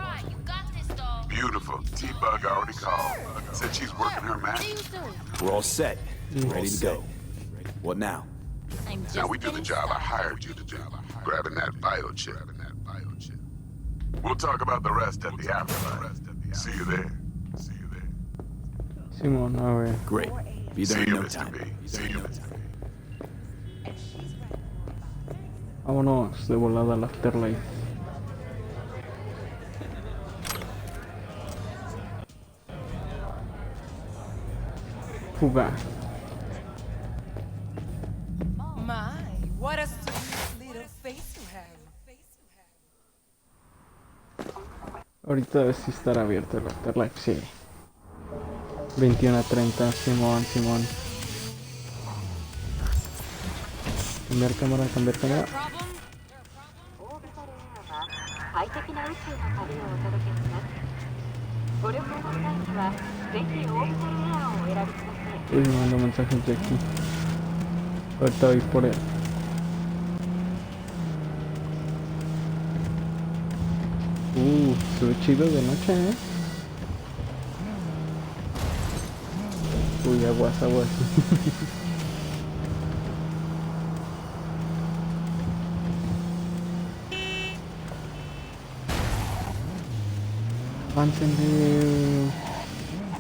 Beautiful. T-Bug already called. Said she's working her magic. We're all set. Ready to go. What now? Now we do the job I hired you to do. Grabbing that biochip. We'll talk about the rest at the afterlife. See you there. Simón, a ver. Great. Be there See in you, no Mr. time. V. See you. Vámonos de volada al afterlife. Fuga. My, what a sweet little face you have. Ahorita a ver si estará abierto el afterlife, sí. 21:30, Simón. Cambiar cámara. Uy, me mandó mensajes de aquí. Ahorita voy por él. Se ve chido de noche, ¿eh? Uy, aguas. Aváncenle.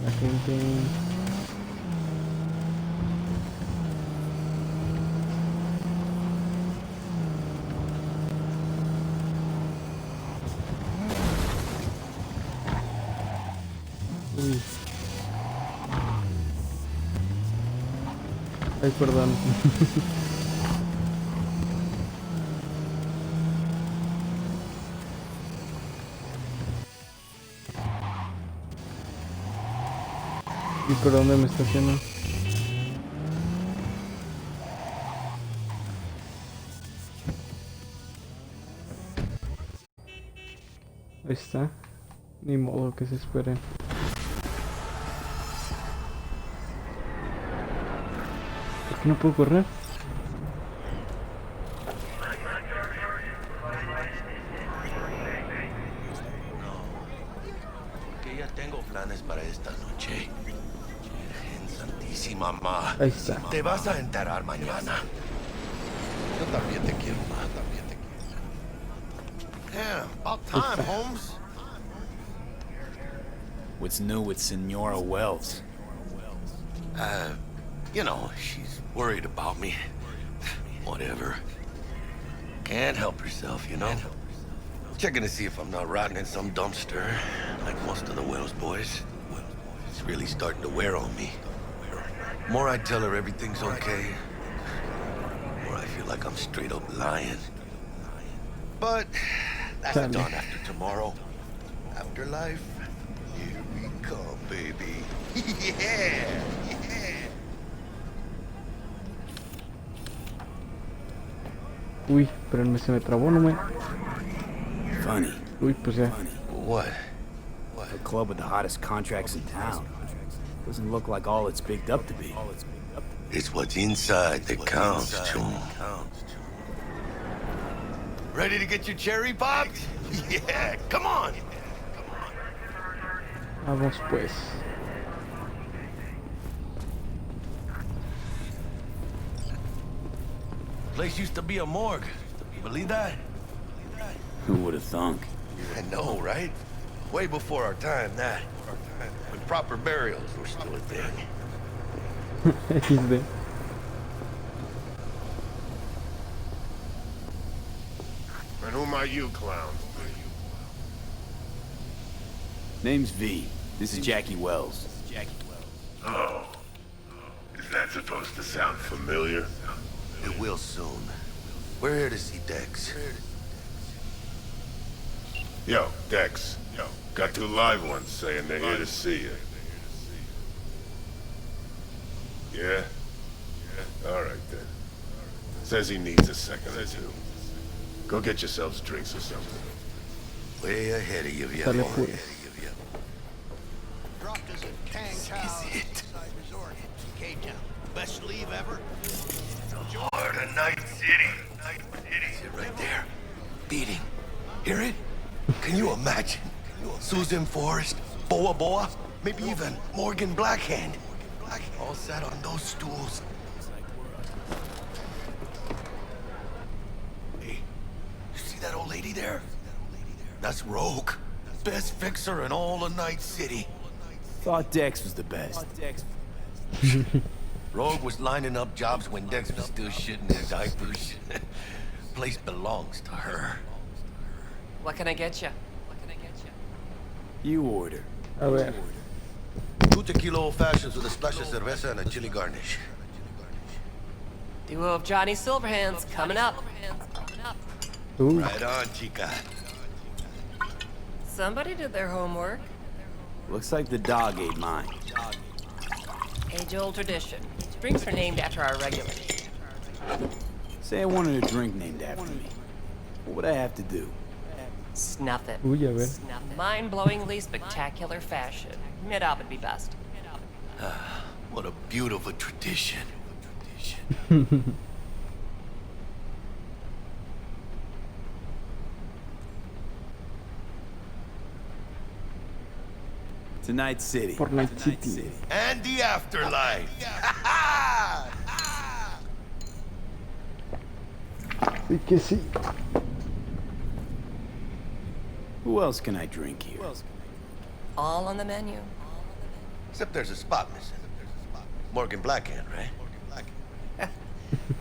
La gente. Uy. Ay, perdón. ¿Y por dónde me estaciono? Ni modo que se esperen. ¿Por qué no puedo correr? Que ya tengo planes para esta noche. Virgen Santísima, ma. Ahí está. Te vas a enterar mañana. Yo también te quiero, ma. También te quiero. Yeah, about time, Holmes. What's new with Senora Wells? You know, she's worried about me. Whatever. Can't help herself, you know? Checking to see if I'm not rotting in some dumpster, like most of the Wells boys. It's really starting to wear on me. More I tell her everything's okay, more I feel like I'm straight up lying. But that's done after tomorrow. Afterlife, here we come, baby. Yeah! Uy, espérenme, se me trabó, no me... Funny. Uy, pues ya. What? A club with the hottest contracts in town. Doesn't look like all it's bigged up to be. It's what's inside that counts, Chum. Ready to get your cherry popped? Yeah, come on! Vamos pues. Place used to be a morgue. Believe that? Who would have thunk? I know, right? Way before our time, that. When proper burials were still a thing. XD. And who are you, clowns? Name's V. This is Jackie Wells. Oh. Is that supposed to sound familiar? It will soon. We're here to see Dex. Yo, Dex. Yo, got 2 live ones saying they're here to see you. Yeah? All right, then. Says he needs a second or two. Go get yourselves drinks or something. Way ahead of you, Sale viejo. pues. This is it. Best leave ever. Heart of Night City. Sit right there. Beating. Hear it? Can you imagine? Susan Forrest, Boa Boa, maybe even Morgan Blackhand. All sat on those stools. Hey, you see that old lady there? That's Rogue. Best fixer in all of Night City. Thought Dex was the best. Rogue was lining up jobs when Dex was still shitting his diapers. Place belongs to her. What can I get you? You order. A ver. 2 tequila old fashions with a splash of cerveza and a chili garnish. Duo of Johnny Silverhands coming up. Ooh. Right on, chica. Somebody did their homework. Looks like the dog ate mine. Age-old tradition. Drinks are named after our regular. Say I wanted a drink named after me. What would I have to do? Snuff it. Uy, a ver. Mind-blowingly spectacular fashion. Mid-up would be best. What a beautiful tradition. To Night City. Por Night City. And the afterlife. Sí que sí. Who else can I drink here? All on the menu. Except there's a spot missing. Morgan Blackhand, right?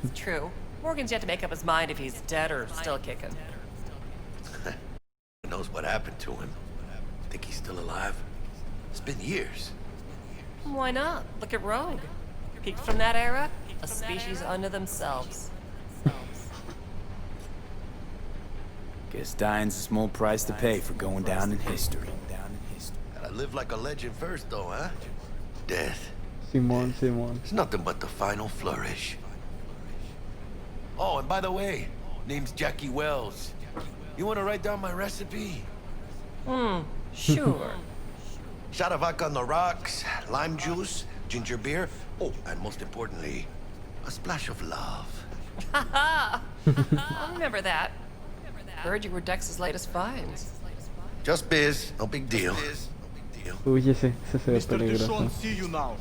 It's true. Morgan's yet to make up his mind if he's dead or still kicking. Who knows what happened to him? Think he's still alive? It's been years. Why not? Look at Rogue. Peaked from that era, a species unto themselves. Guess dying's a small price to pay for going down in history. Gotta live like a legend first, though, huh? Death. Simón, Simón. It's nothing but the final flourish. Oh, and by the way, name's Jackie Wells. You want to write down my recipe? Sure. Shot of vodka on the rocks, lime juice, ginger beer. Oh, and most importantly, a splash of love. I'll remember that. Heard you were Dex's latest finds. Just biz, no big deal. Uy, ese se ve Mr. peligroso. Dishon, see you now.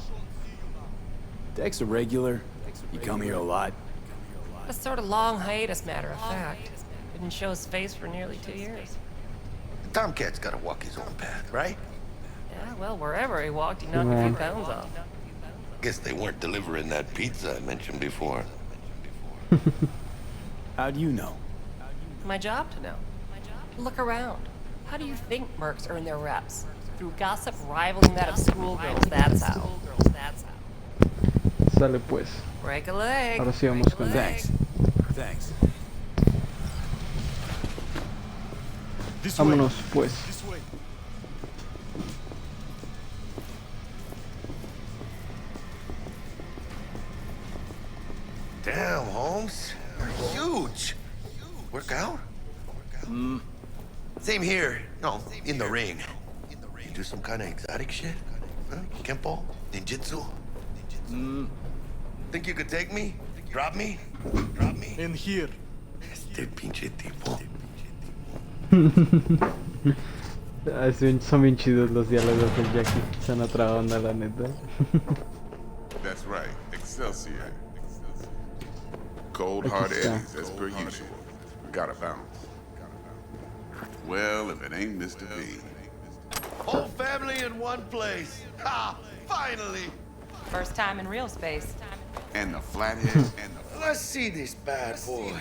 Dex a regular? You come here a lot? A sort of long hiatus, matter of fact. Didn't show his face for nearly 2 years. Tomcat's gotta walk his own path, right? Yeah, well, wherever he walked, he knocked a few pounds off. Guess they weren't delivering that pizza I mentioned before. How do you know? My job to know. Look around. How do you think mercs earn their reps? Through gossip rivaling that of schoolgirls, that's how. Sale pues. Break a leg. Ahora sí vamos con Thanks. Thanks. Vámonos pues. This way. Damn, Holmes. You're huge. Work out? Same here. No, in the ring. You do some kind of exotic shit? Huh? Kempo? Ninjutsu? Think you could take me? Drop me? Drop me? In here. Este pinche tipo. Son bien chidos los diálogos del Jackie. Se han atragado onda, la neta. That's right. Excelsior. Cold hard Aquí está. eddies, as per usual. Gotta bounce. Well, if it ain't Mr. V. Whole family in one place. Ha! Finally! First time in real space. And the flathead and the... Let's see this bad boy.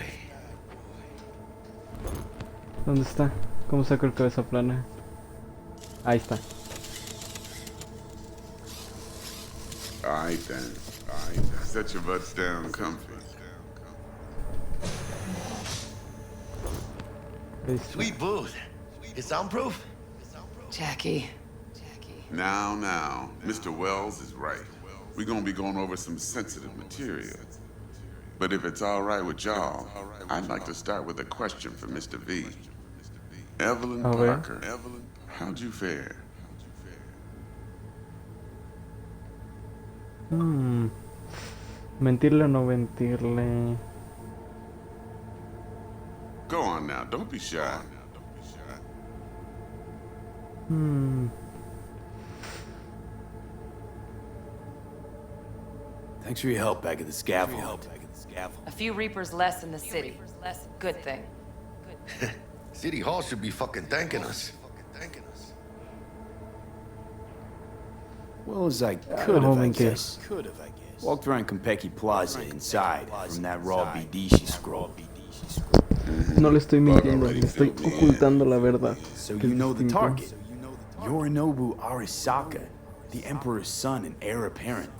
¿Dónde está? ¿Cómo saco el cabeza plana? Ahí está. Alright then. Alright then. Set your butts down comfy. Listo. Sweet booth. It's soundproof? Jackie. Now, Mr. Wells is right. We're gonna be going over some sensitive material. But if it's all right with y'all, I'd like to start with a question for Mr. V. Evelyn A ver. Parker, how'd you fare? Mentirle o no mentirle. Go on now, don't be shy. Thanks for your help back at the scaffold. A few Reapers less in the city. Good thing. City Hall should be fucking thanking us. Well, as I could have, I momentito. guess. Walked around Konpeki Plaza inside from that raw BD she scrolled. No le estoy mintiendo, le estoy ocultando la verdad. So que you es know the distinto. target. Yorinobu Arasaka, the Emperor's son and heir apparent.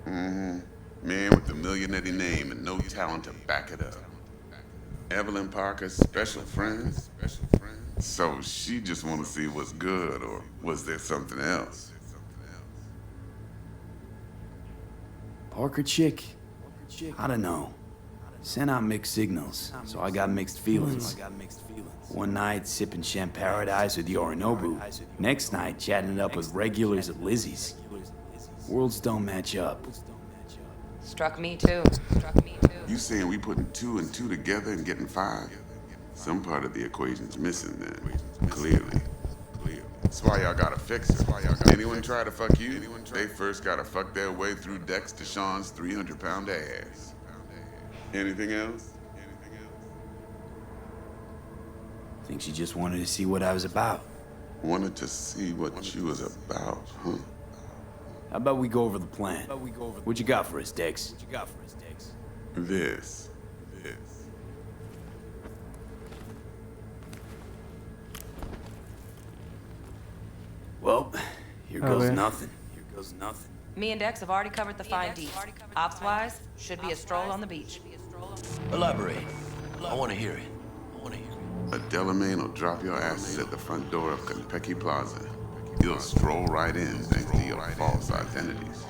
Man with the millionaire name and no talent to back it up. Evelyn Parker's special friend? So she just want to see what's good, or was there something else? Parker chick? I don't know. Sent out mixed signals, so I got mixed feelings. One night sipping Champaradise with Yorinobu. Next night chatting it up with regulars at Lizzie's. Worlds don't match up. Struck me too. You saying we putting 2 and 2 together and getting 5? Some part of the equation's missing then, clearly. That's why y'all gotta fix it. Anyone try to fuck you, they first gotta fuck their way through Dex Deshawn's 300-pound ass. Anything else? Think she just wanted to see what I was about. Wanted to see what you was about, huh? How about we go over the plan? What you got for us, Dex? This. Well, here goes nothing. Me and Dex have already covered the fine deeds. Ops-wise, should be a stroll on the beach. Elaborate. I want to hear it. A Delamain will drop your asses at the front door of Konpeki Plaza. You'll stroll right in thanks to your false identities.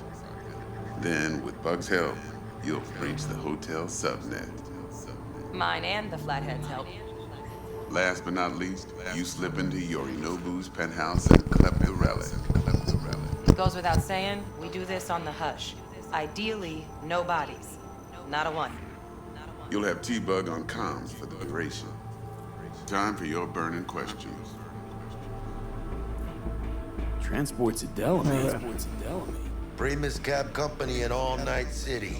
Then, with Bug's help, you'll breach the hotel subnet. Mine and the Flathead's help. Last but not least, you slip into Yorinobu's penthouse and collect the relic. It goes without saying, we do this on the hush. Ideally, no bodies. Not a one. You'll have T-Bug on comms for the duration. Time for your burning questions. Transport's a Delamay. Primus Cab Company in All Night City.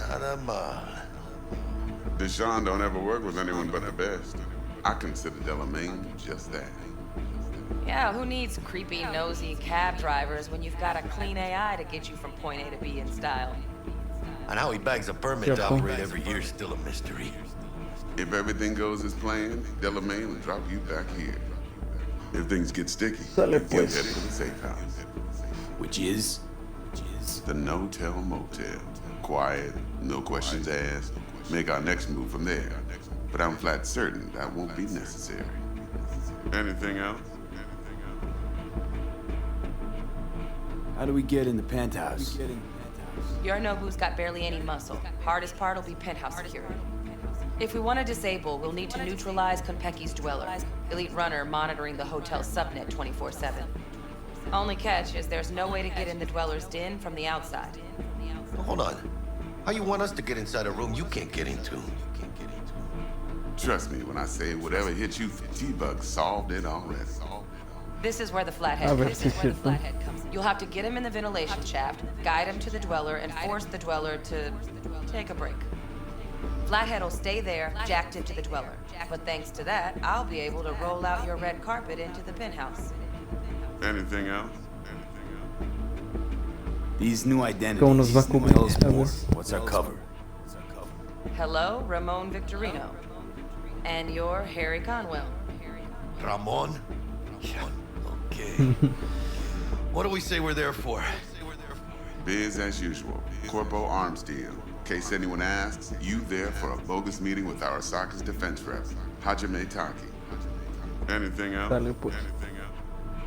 Nada mal. Deshaun don't ever work with anyone but the best. I consider Delamain just that. Yeah, who needs creepy, nosy cab drivers when you've got a clean AI to get you from point A to B in style? And how he bags a permit to operate every year is still a mystery. If everything goes as planned, Delamain will drop you back here. If things get sticky, Sale you'll pues. head for the safe house. Which is? The no-tell motel. Quiet, no questions asked. Make our next move from there. But I'm flat certain that won't be necessary. Anything else? How do we get in the penthouse? Yorinobu's got barely any muscle. Hardest part will be penthouse security. If we want to disable, we'll need to neutralize Konpeki's dweller. Elite runner monitoring the hotel subnet 24/7. Only catch is there's no way to get in the dweller's den from the outside. Hold on. How you want us to get inside a room you can't get into? Trust me when I say whatever hit you, T-Bug solved it already. This is where the flathead comes in. You'll have to get him in the ventilation shaft, guide him to the dweller, and force the dweller to take a break. Flathead will stay there, jacked into the dweller. But thanks to that, I'll be able to roll out your red carpet into the penthouse. Anything else? These new identities. ¿Cómo nos va a cubrir? Tell us A more. ver. What's our cover? Hello, Ramon Victorino. And you're Harry Conwell. Ramon? Yeah, okay. What do we say we're there for? Biz as usual. Corpo arms deal. In case anyone asks, you there for a bogus meeting with Arasaka's defense rep, Hajime Taki. Anything else? Dale pues.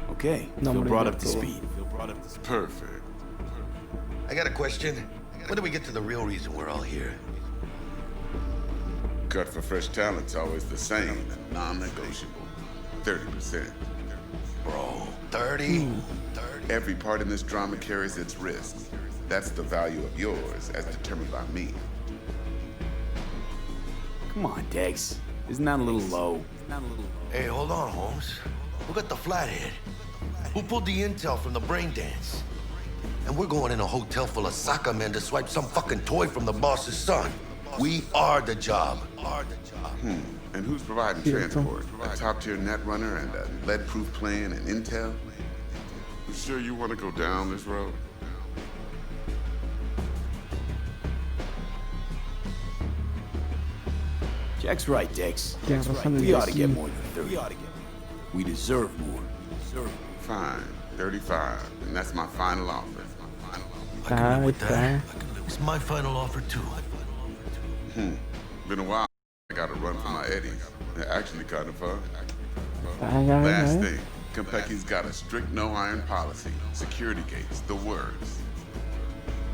Okay, No, feel hombre, brought ya up to todo. speed. Perfect. I got a question. When do we get to the real reason we're all here? Cut for fresh talent's always the same and non-negotiable. 30%. Bro, 30? Every part in this drama carries its risks. That's the value of yours, as determined by me. Come on, Dex. Isn't that a little low? Hey, hold on, Holmes. Who got the flathead? Who pulled the intel from the brain dance? And we're going in a hotel full of soccer men to swipe some fucking toy from the boss's son. We are the job. And who's providing transport? A top-tier net runner and a lead-proof plan and intel? You sure you want to go down this road? Jack's right, Dex. Tienes razón, We ought to get sí. more than 30. We deserve more. Fine, 35, and that's my final offer. Ahí está. It's my final offer, too. Been a while. I gotta run for my eddies. They're actually kind of fun. Ay, ay, Last ay. thing, Konpeki's got a strict no-iron policy. Security gates, the works.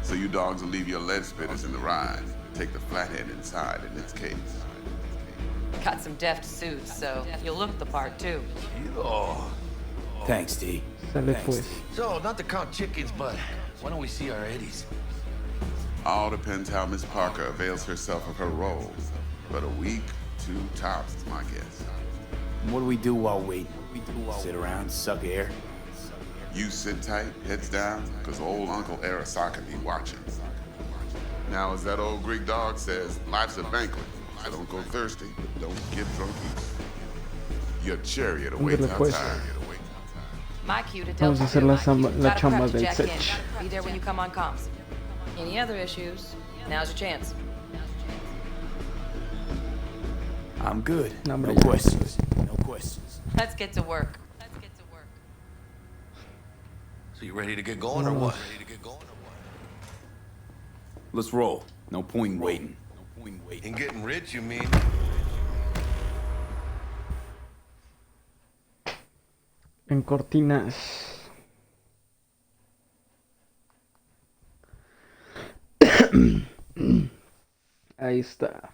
So you dogs will leave your lead spitters in the ride. Take the flathead inside in its case. Got some deft suits, so you'll look the part too. Oh. Thanks, T. Sale pues. So, not to count chickens, but why don't we see our eddies? All depends how Miss Parker avails herself of her role. But a week, 2 tops is my guess. What do we do while waiting? Sit around, suck air? You sit tight, heads down, because old Uncle Arasaka be watching. Now, as that old Greek dog says, life's a banquet. So don't go thirsty, but don't get drunk either. Your chariot awaits Ándale, pues. outside. My cue to Vamos a hacer la Gotta chamba prep to del jack in. Sech. Be there when you come on comms. Any other issues? Now's your chance. I'm good. No, No hombre, ya. questions. No questions. Let's get to work. So you ready to get going or what? Let's roll. No point in waiting. In getting rich, you mean? En cortinas. Ahí está.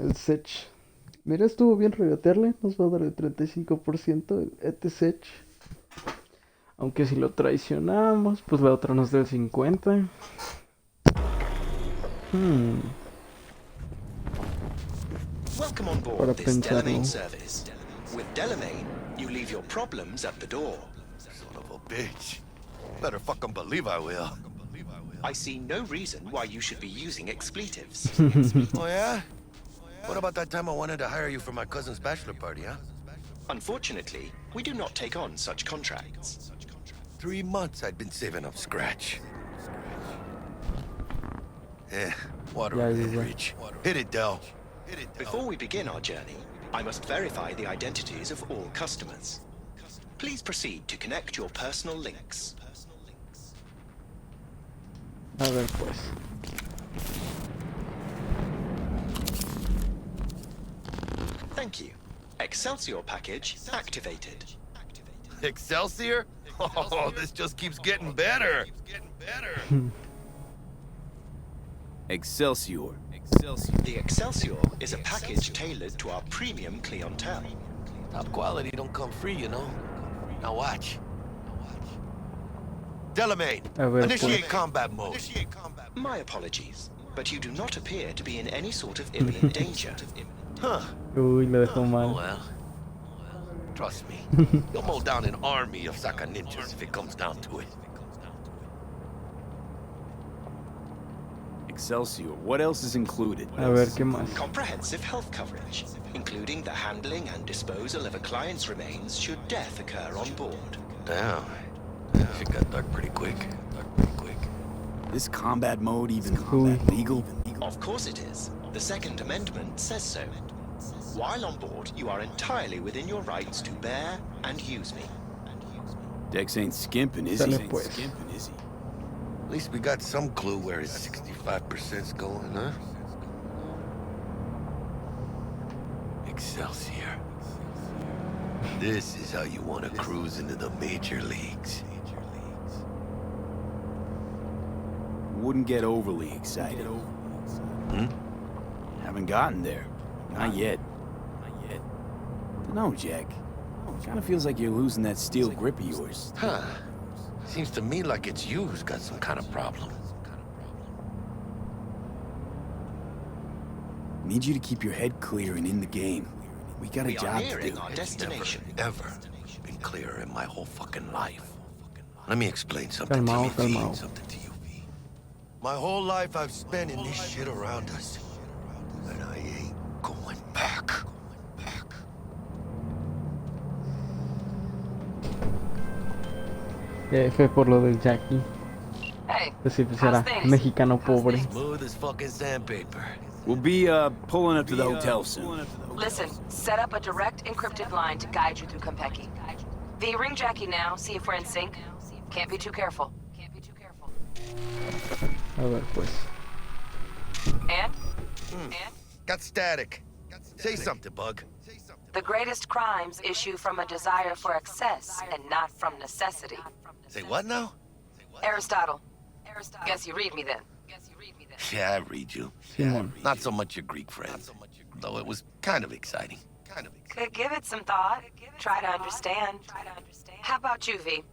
El Sech Mira, estuvo bien regatearle. Nos va a dar el 35% el ETSEC. Aunque si lo traicionamos, pues la otra nos da el 50%. Welcome on board this Delamain service. With Delamain, you leave your problems at the door. Son of a bitch. Better fucking believe I will. I see no reason why you should be using expletives. Oh, yeah? What about that time I wanted to hire you for my cousin's bachelor party, huh? Unfortunately, we do not take on such contracts. 3 months I'd been saving up scratch. Water on that bridge. Hit it, Del. Before we begin our journey, I must verify the identities of all customers. Please proceed to connect your personal links. A ver, pues. Thank you. Excelsior package activated. Excelsior? Oh, this just keeps getting better. Excelsior. The Excelsior is a package tailored to our premium clientele. Top quality don't come free, you know. Now watch. Delamain, initiate combat mode. My apologies, but you do not appear to be in any sort of imminent danger. Huh. Uy, lo dejó mal. Well, trust me, you'll mow down an army of Saka ninjas if it comes down to it. Excelsior, what else is included? A ver, ¿qué más? Comprehensive health coverage, including the handling and disposal of a client's remains should death occur on board. Damn. Shit got dark pretty quick. This combat mode even combat legal? Of course it is. The Second Amendment says so. While on board, you are entirely within your rights to bear and use me. Dex ain't skimping, is he? At least we got some clue where his 65%'s going, huh? Excelsior. This is how you want to cruise into the major leagues. Wouldn't get overly excited. Haven't gotten there. Not yet. Dunno, Jack. Kinda feels like you're losing that steel grip of yours. Huh. Seems to me like it's you who's got some kind of problem. Need you to keep your head clear and in the game. We got a job to do. Our destination. Never been clearer in my whole fucking life. Let me explain something to you. My whole life I've spent in this shit around us. And I ain't going back. F por lo del Jackie. Hey, Pues será mexicano pobre. Smooth as fucking sandpaper. We'll be pulling up to the hotel soon. Listen, set up a direct encrypted line to guide you through Konpeki. V, ring Jackie now, see if we're in sync. Can't be too careful. A ver, pues. And? Got static. Say something, Bug. The greatest crimes issue from a desire for excess and not from necessity. Say what now? Aristotle. Guess you read me then. Yeah, I read you. Simon. Not so much your Greek friend, though it was kind of exciting. Could give it some thought. Try to understand. How about you, V?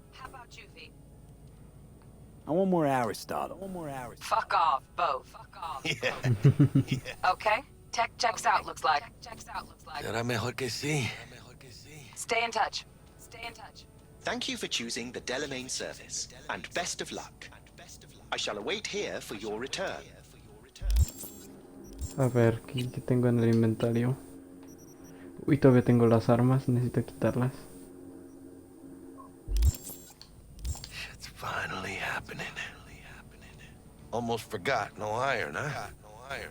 I want more Aristotle. Fuck off, both. Yeah. Okay? Tech checks out, looks like. Será mejor que sí. Stay in touch. Thank you for choosing the Delamain service, and best of luck. I shall await here for your return. A ver, ¿qué tengo en el inventario? Uy, todavía tengo las armas, necesito quitarlas. Shit's finally happening. Almost forgot, no iron, huh? Hay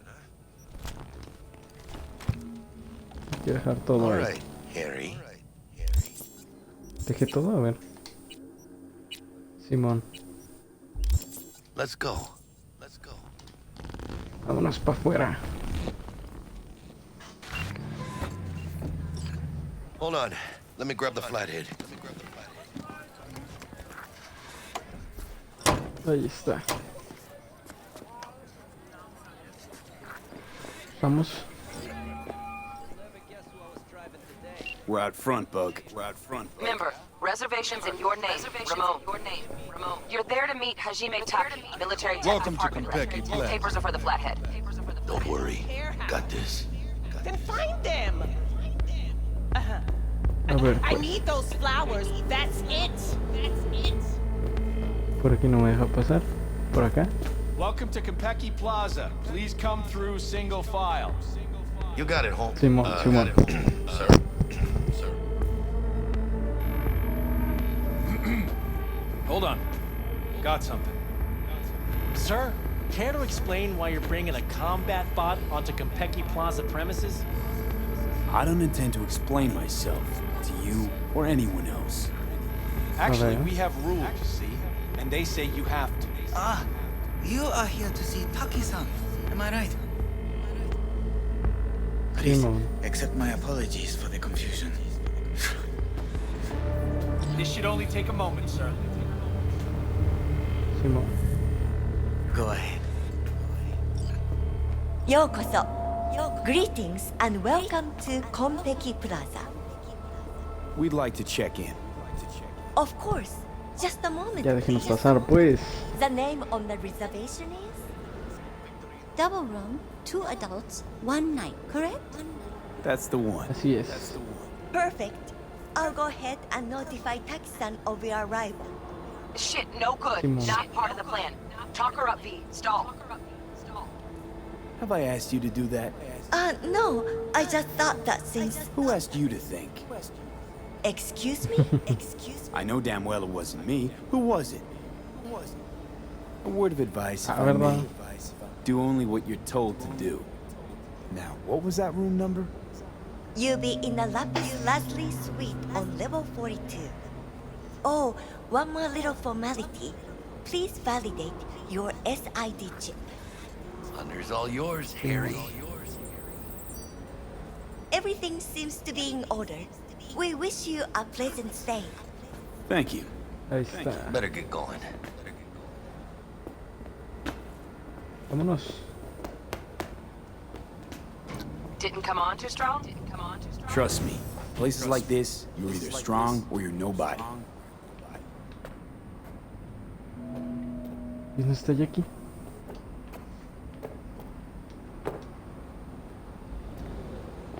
que dejar todo ahí. Alright, Harry. Dejé todo, a ver. Simón. Let's go. Vámonos para afuera. Hold on. Let me grab the flathead. Ahí está. Vamos. We're out front, Bug. We're out front. Member, reservations in your name, Ramon. You're there to meet Hajime Taki, military tech Welcome to department. Konpeki Plaza. Papers are for the flathead. Don't worry. Got this. Then find them. A ver, I pues. need those flowers. That's it. Por aquí no me deja pasar. Por acá. Welcome to Konpeki Plaza. Please come through single file. You got it, home. Simón, Simón. Sir. Sir. Hold on. Got something. Sir, care to explain why you're bringing a combat bot onto Konpeki Plaza premises? I don't intend to explain myself to you or anyone else. Actually, Okay. we have rules, see? And they say you have to. Ah, you are here to see Taki-san. Am I right? Please, Simón. accept my apologies for the confusion. This should only take a moment, sir. Simón. Go ahead. Yokoso. Greetings and welcome to Konpeki Plaza. We'd like to check in. Of course. Just a moment. Ya déjenos please. pasar, pues. The name on the reservation is? Double room, 2 adults, 1 night, correct? That's the one. Así es. Perfect. I'll go ahead and notify Taki-san of your arrival. Shit, no good. Simón. Not part of the plan. Talk her up, V. Stall. Have I asked you to do that? No. I just thought that since... Who asked you to think? Excuse me? Excuse me? I know damn well it wasn't me. Who was it? A word of advice, if I ¿Verdad? may. Do only what you're told to do. Now, what was that room number? You'll be in the Lapis Lazuli suite on level 42. Oh, one more little formality. Please validate your SID chip. Honor's all yours, Harry. Everything seems to be in order. We wish you a pleasant stay. Thank you. Ahí está. Better get going. Vámonos. Didn't come on too strong? Trust me. Places like this, you're either strong or you're nobody. ¿Y dónde está Jackie?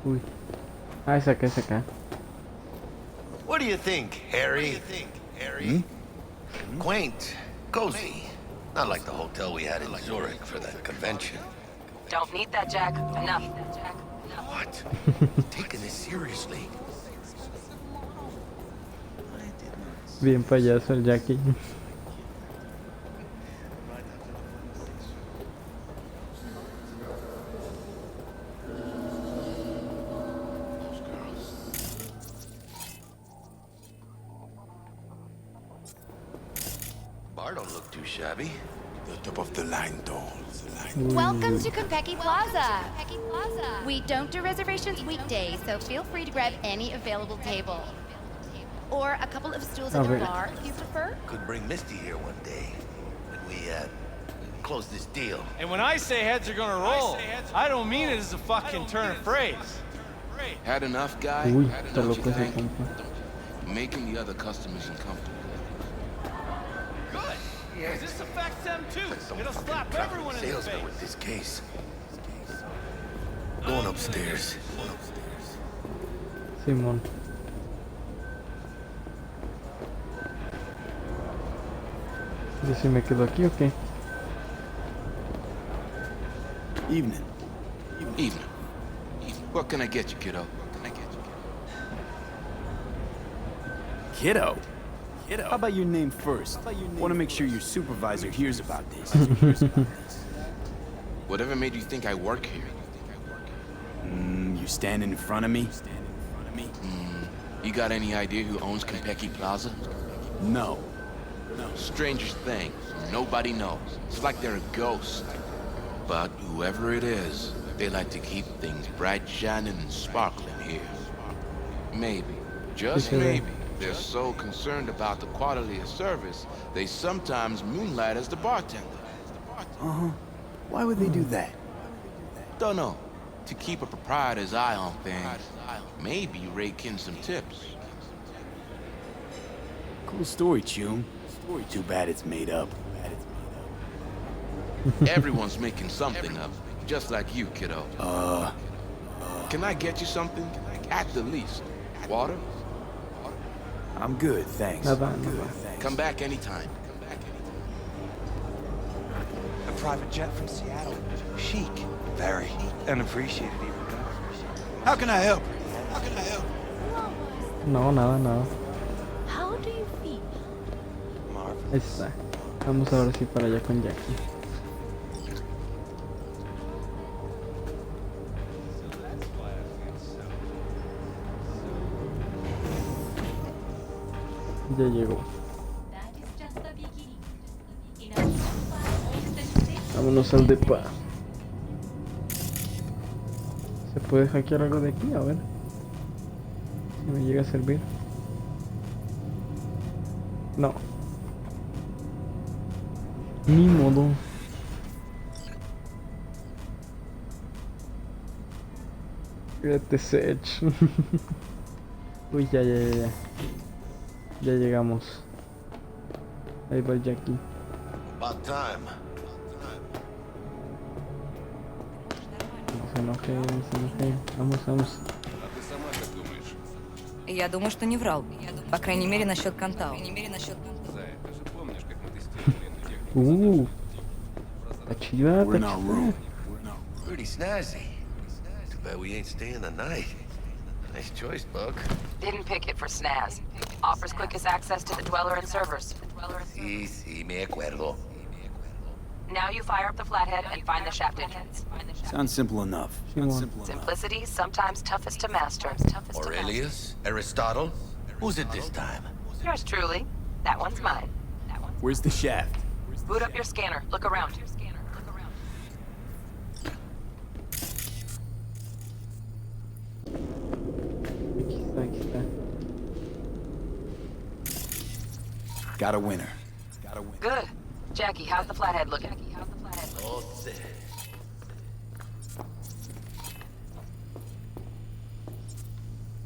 Uy. Ah, es acá, es acá. What do you think, Harry? Quaint, cozy. Not like the hotel we had in Zurich for that convention. Don't need that, Jack. Enough. What? Taking this seriously? Bien payaso el Jackie. Bar don't look too shabby. The top of the line dolls. Welcome to Konpeki Plaza. We don't do reservations weekdays, so feel free to grab any available table. Or a couple of stools at the bar if you prefer. Could bring Misty here one day when we close this deal. And when I say heads are gonna roll, I don't mean it as a fucking turn of phrase. Had enough, guy? Uy, Had está enough, loco you ese think? compa. Making the other customers uncomfortable. Good. Because this affects them too. Some It'll fucking slap traffic everyone in the salesman face. with this case. Going upstairs. Simón. ¿Y si me quedo aquí o qué? Evening. Evening. What can I get you, kiddo? Kiddo? How about your name first? Want to make sure your supervisor hears about this. Whatever made you think I work here? You standing in front of me? You got any idea who owns Konpeki Plaza? No. Strangest thing. Nobody knows. It's like they're a ghost. But whoever it is, they like to keep things bright, shining, and sparkling here. Maybe, just maybe, they're so concerned about the quality of service, they sometimes moonlight as the bartender. Why would they do that? Don't know. to keep a proprietor's eye on things. Maybe rake in some tips. Cool story, Chum. Too bad it's made up. Everyone's making something up, just like you, kiddo. Can I get you something? At the least. Water? I'm good, thanks. Come back anytime. A private jet from Seattle. Chic. Very. And appreciated even better. How can I help? No, nada. How do you feel? Ahí está. Vamos ahora sí para allá con Jackie. Ya llegó. Vámonos al depa. ¿Se puede hackear algo de aquí? A ver. Si me llega a servir. No. Ni modo. Fíjate, Sech. Uy, ya. Ya llegamos. Ahí va Jackie. About time. No se enoje. Vamos. Я думаю, что не врал. По крайней мере, насчет Кантау. Está chida, We're in our room. Pretty snazzy. Too bad we ain't staying the night. Nice choice, Buck. Didn't pick it for snaz. Offers quickest access to the Dweller and servers. Sí, me acuerdo. Now you fire up the flathead and find the shaft entrance. Sounds simple enough. Simplicity, sometimes toughest to master. Aurelius? Aristotle? Who's it this time? Yours truly. That one's mine. Where's the shaft? Boot up your scanner. Look around. Aquí está. Got a winner. Good. Jackie, how's the flathead looking?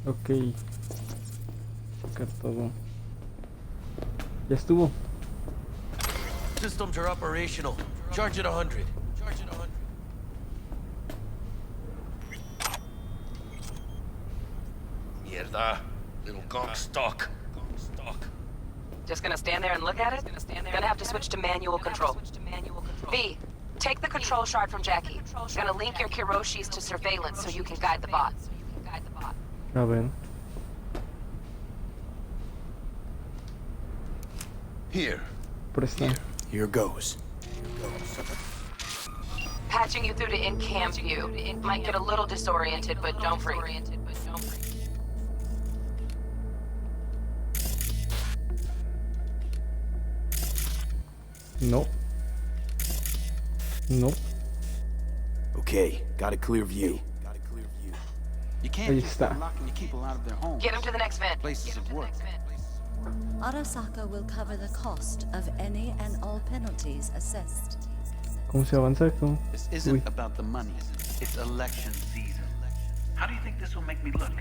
Ok. Sacar todo. Ya estuvo. Systems are operational. Charge it 100. Mierda. Little gunk stock. Just gonna stand there and look at it? Gonna have to switch to manual control. V, take the control shard from Jackie. Gonna link your Kiroshis to surveillance so you can guide the bot. A ver. Here. Presta. Here goes. Patching you through to in-cam view. Might get a little disoriented, but don't freak. Nope. Okay, got a clear view. You can't Ahí just está. start locking your people out of their homes. Get him to the next vent. Places of work. Arasaka will cover the cost of any and all penalties assessed. ¿Cómo se avanza? ¿Cómo? This isn't about the money. It's election season. How do you think this will make me look?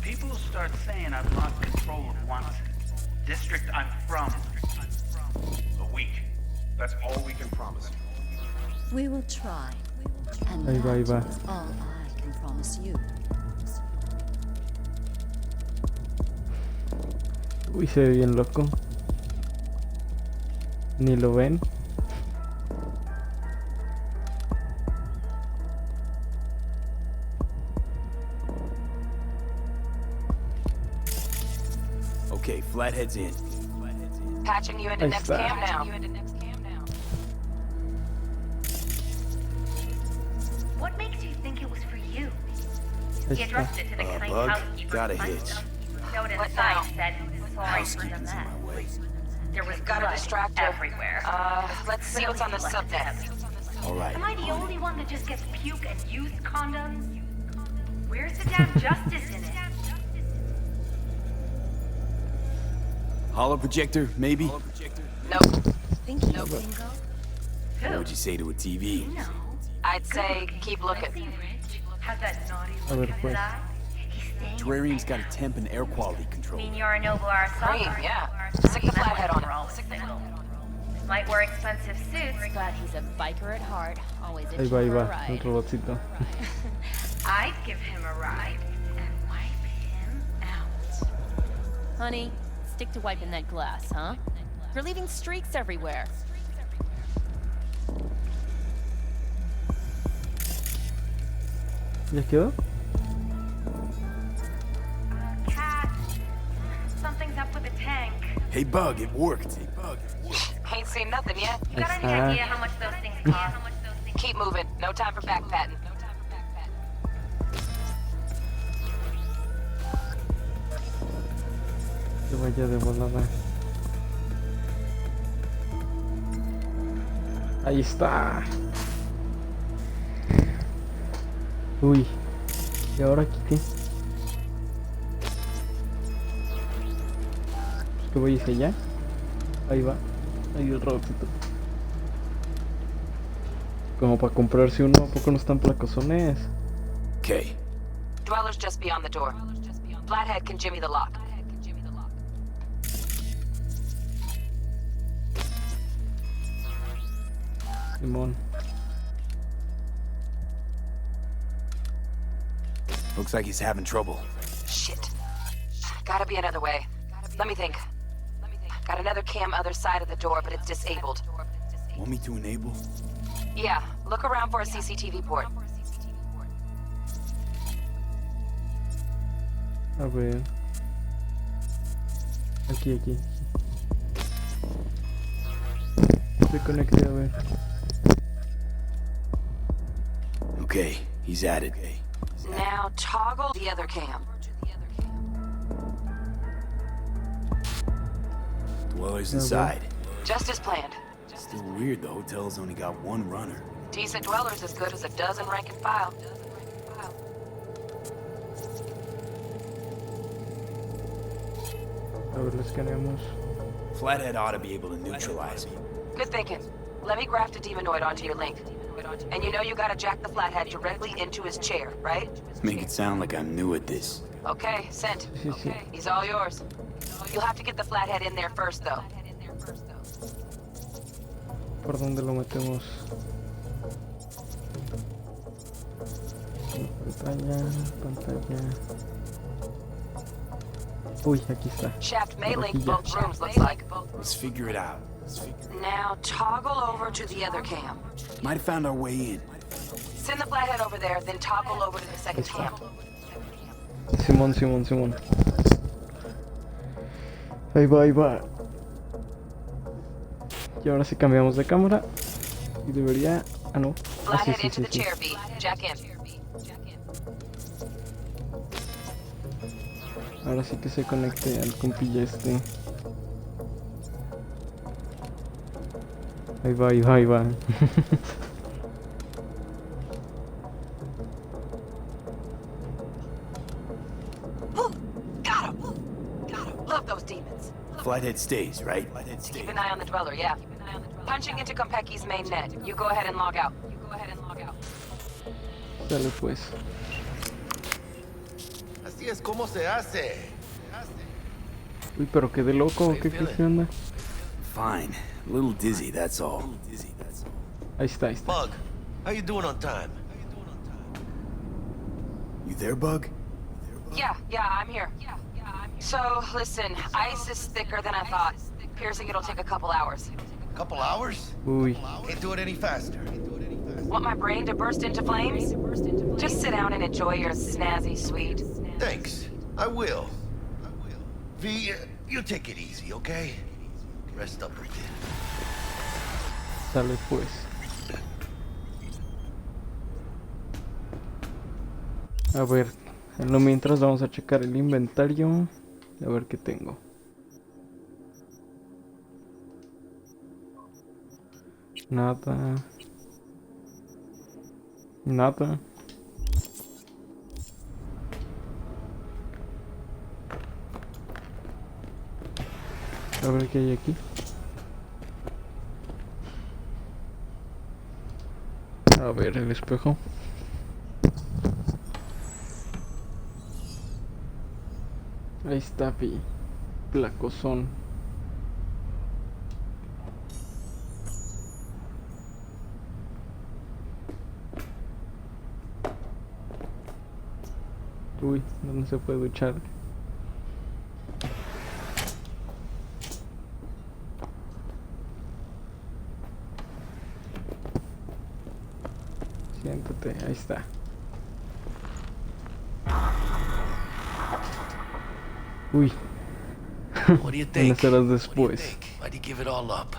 People will start saying I've lost control of Wanted. District I'm from. A week. That's all we can promise you. We will try. And Ahí va. that is all I can promise you. Uy, se ve bien loco. Ni lo ven. Okay, flathead's in. Patching you into Ahí next está. cam now. What makes you think it was for you? Ahí He está. addressed it to the kind Bug, housekeeper. got a who hitch. Showed What inside now? said sorry for the Housekeeping's in mess. my way. There was Gotta blood distract her. everywhere. Let's see what's on the subnet. All right. Am I the only one that just gets puke and used condoms? Where's the damn justice in it? Hollow projector, maybe? Nope. Think you Nope. single? What would you say to a TV? No. I'd say keep looking. Has that naughty A look ver, in pues. his eye? He's staying. Terrarium's got a temp and air quality control. Mean you're a noble Arasaka? Green, yeah. Stick the flathead on it. Might wear expensive suits, But he's a biker at heart, always Ahí itching va, ahí for a va, el ride. robotcito. I'd give him a ride and wipe him out. Honey, stick to wiping that glass, huh? You're leaving streaks everywhere. ¿Ya quedó? Cat, something's up with the tank. Hey, Bug, it worked. Ain't seen nothing yet. You got any idea how much those things cost? Keep moving. No time for back patting. Que vaya de volada. Ahí está. Uy. ¿Y ahora aquí qué? Pues que voy hacia allá. Ahí va. Ahí el robotito. Como para comprarse uno, ¿a poco no están placosones? Okay. Dweller's just beyond the door. Flathead can jimmy the lock. Simón. Looks like he's having trouble. Shit. Gotta be another way. Let me think. Got another cam other side of the door, but it's disabled. Want me to enable? Yeah, look around for a CCTV port. A ver. Aquí, aquí. Se conecte, a ver. Okay, he's at it. Now toggle the other cam. Dweller's inside. Just as planned. Still weird the hotel's only got one runner. Decent Dweller's as good as a dozen rank and file. A ver, lo escaneamos. Flathead ought to be able to neutralize him. Good thinking. Let me graft a demonoid onto your link. And you know you gotta jack the flathead directly into his chair, right? Make it sound like I'm new at this. Okay, sent. He's all yours. You'll have to get the flathead in there first, though. ¿Por dónde lo metemos? Pantalla. Uy, aquí está. Shaft may link Aquí ya. both rooms, looks like. Let's figure it out. Now toggle over to the other cam. Might have found our way in. Send the flathead over there, then toggle over to the second cam. Simón. Ahí va. Y ahora sí cambiamos de cámara. Y debería... Ah, no. Ah, sí, Flathead into the chair, V. Jack in. Ahora sí que se conecte al compilla este. Ahí va. Got him. Love those demons. Flathead stays, right? Keep an eye on the Dweller, yeah. Punching into Kompeki's main net. You go ahead and log out. Dale pues. Así es como se hace. Uy, pero quedé loco. ¿Qué onda? Fine. A little dizzy, that's all. Ahí está. Bug, how you doing on time? You there, Bug? Yeah, I'm here. So, listen, ice is thicker than I thought. Piercing it'll take a couple hours. Couple hours? Uy. Can't do it any faster. Want my brain to burst into flames? Just sit down and enjoy your snazzy sweet. Thanks. I will. V, you take it easy, okay? Rest up a bit. Dale pues. A ver, en lo mientras vamos a checar el inventario. A ver qué tengo. Nada. A ver qué hay aquí. A ver, el espejo. Ahí está, pi. Placozón. Uy, ¿dónde se puede duchar? Siéntate, ahí está. Uy. What do you think? Unas horas después. Why'd you give it all up?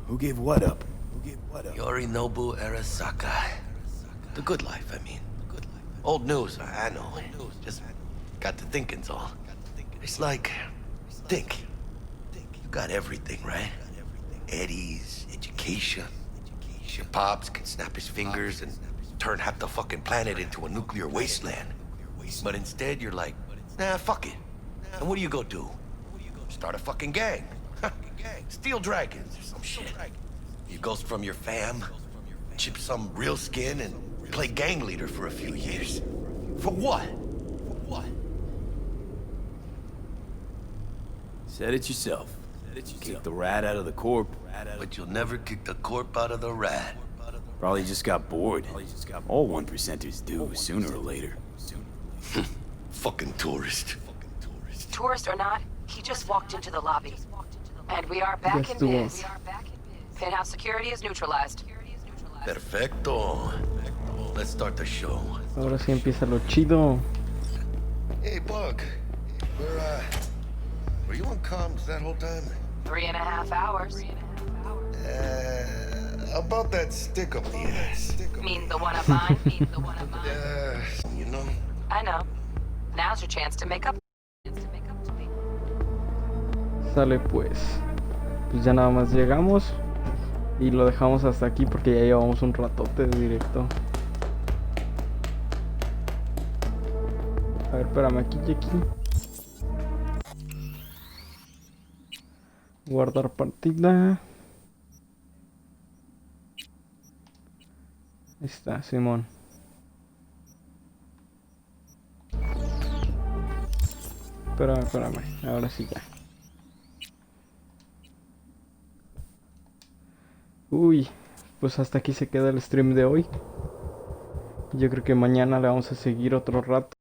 Who gave what up? Yorinobu Arasaka. The good life, I mean. Old news, I know. Just got to thinking's all. It's like, think. You got everything, right? Eddies, education. Your pops can snap his fingers and turn half the fucking planet into a nuclear wasteland. But instead, you're like, nah, fuck it. And what do you go do? Start a fucking gang. Steal dragons or some shit. You ghost from your fam, chip some real skin, and play gang leader for a few years. For what? Said it yourself. Kick the rat out of the corp. But you'll never kick the corp out of the rat. Probably just got bored. All 1%ers do, sooner or later. Fucking tourist. Tourist or not, he just walked into the lobby. And we are back in biz. Penthouse security is neutralized. Perfecto. Let's start the show. Ahora sí empieza lo chido. Hey, Bug. Were you on comms that whole time? 3.5 hours. About that stick up the ass. Mean the one of mine? You know? I know. Now's your chance to make up. Sale pues. Pues ya nada más llegamos. Y lo dejamos hasta aquí porque ya llevamos un ratote de directo. A ver, espérame, aquí. Guardar partida. Ahí está, Simón. Espérame. Ahora sí ya. Uy, pues hasta aquí se queda el stream de hoy. Yo creo que mañana le vamos a seguir otro rato.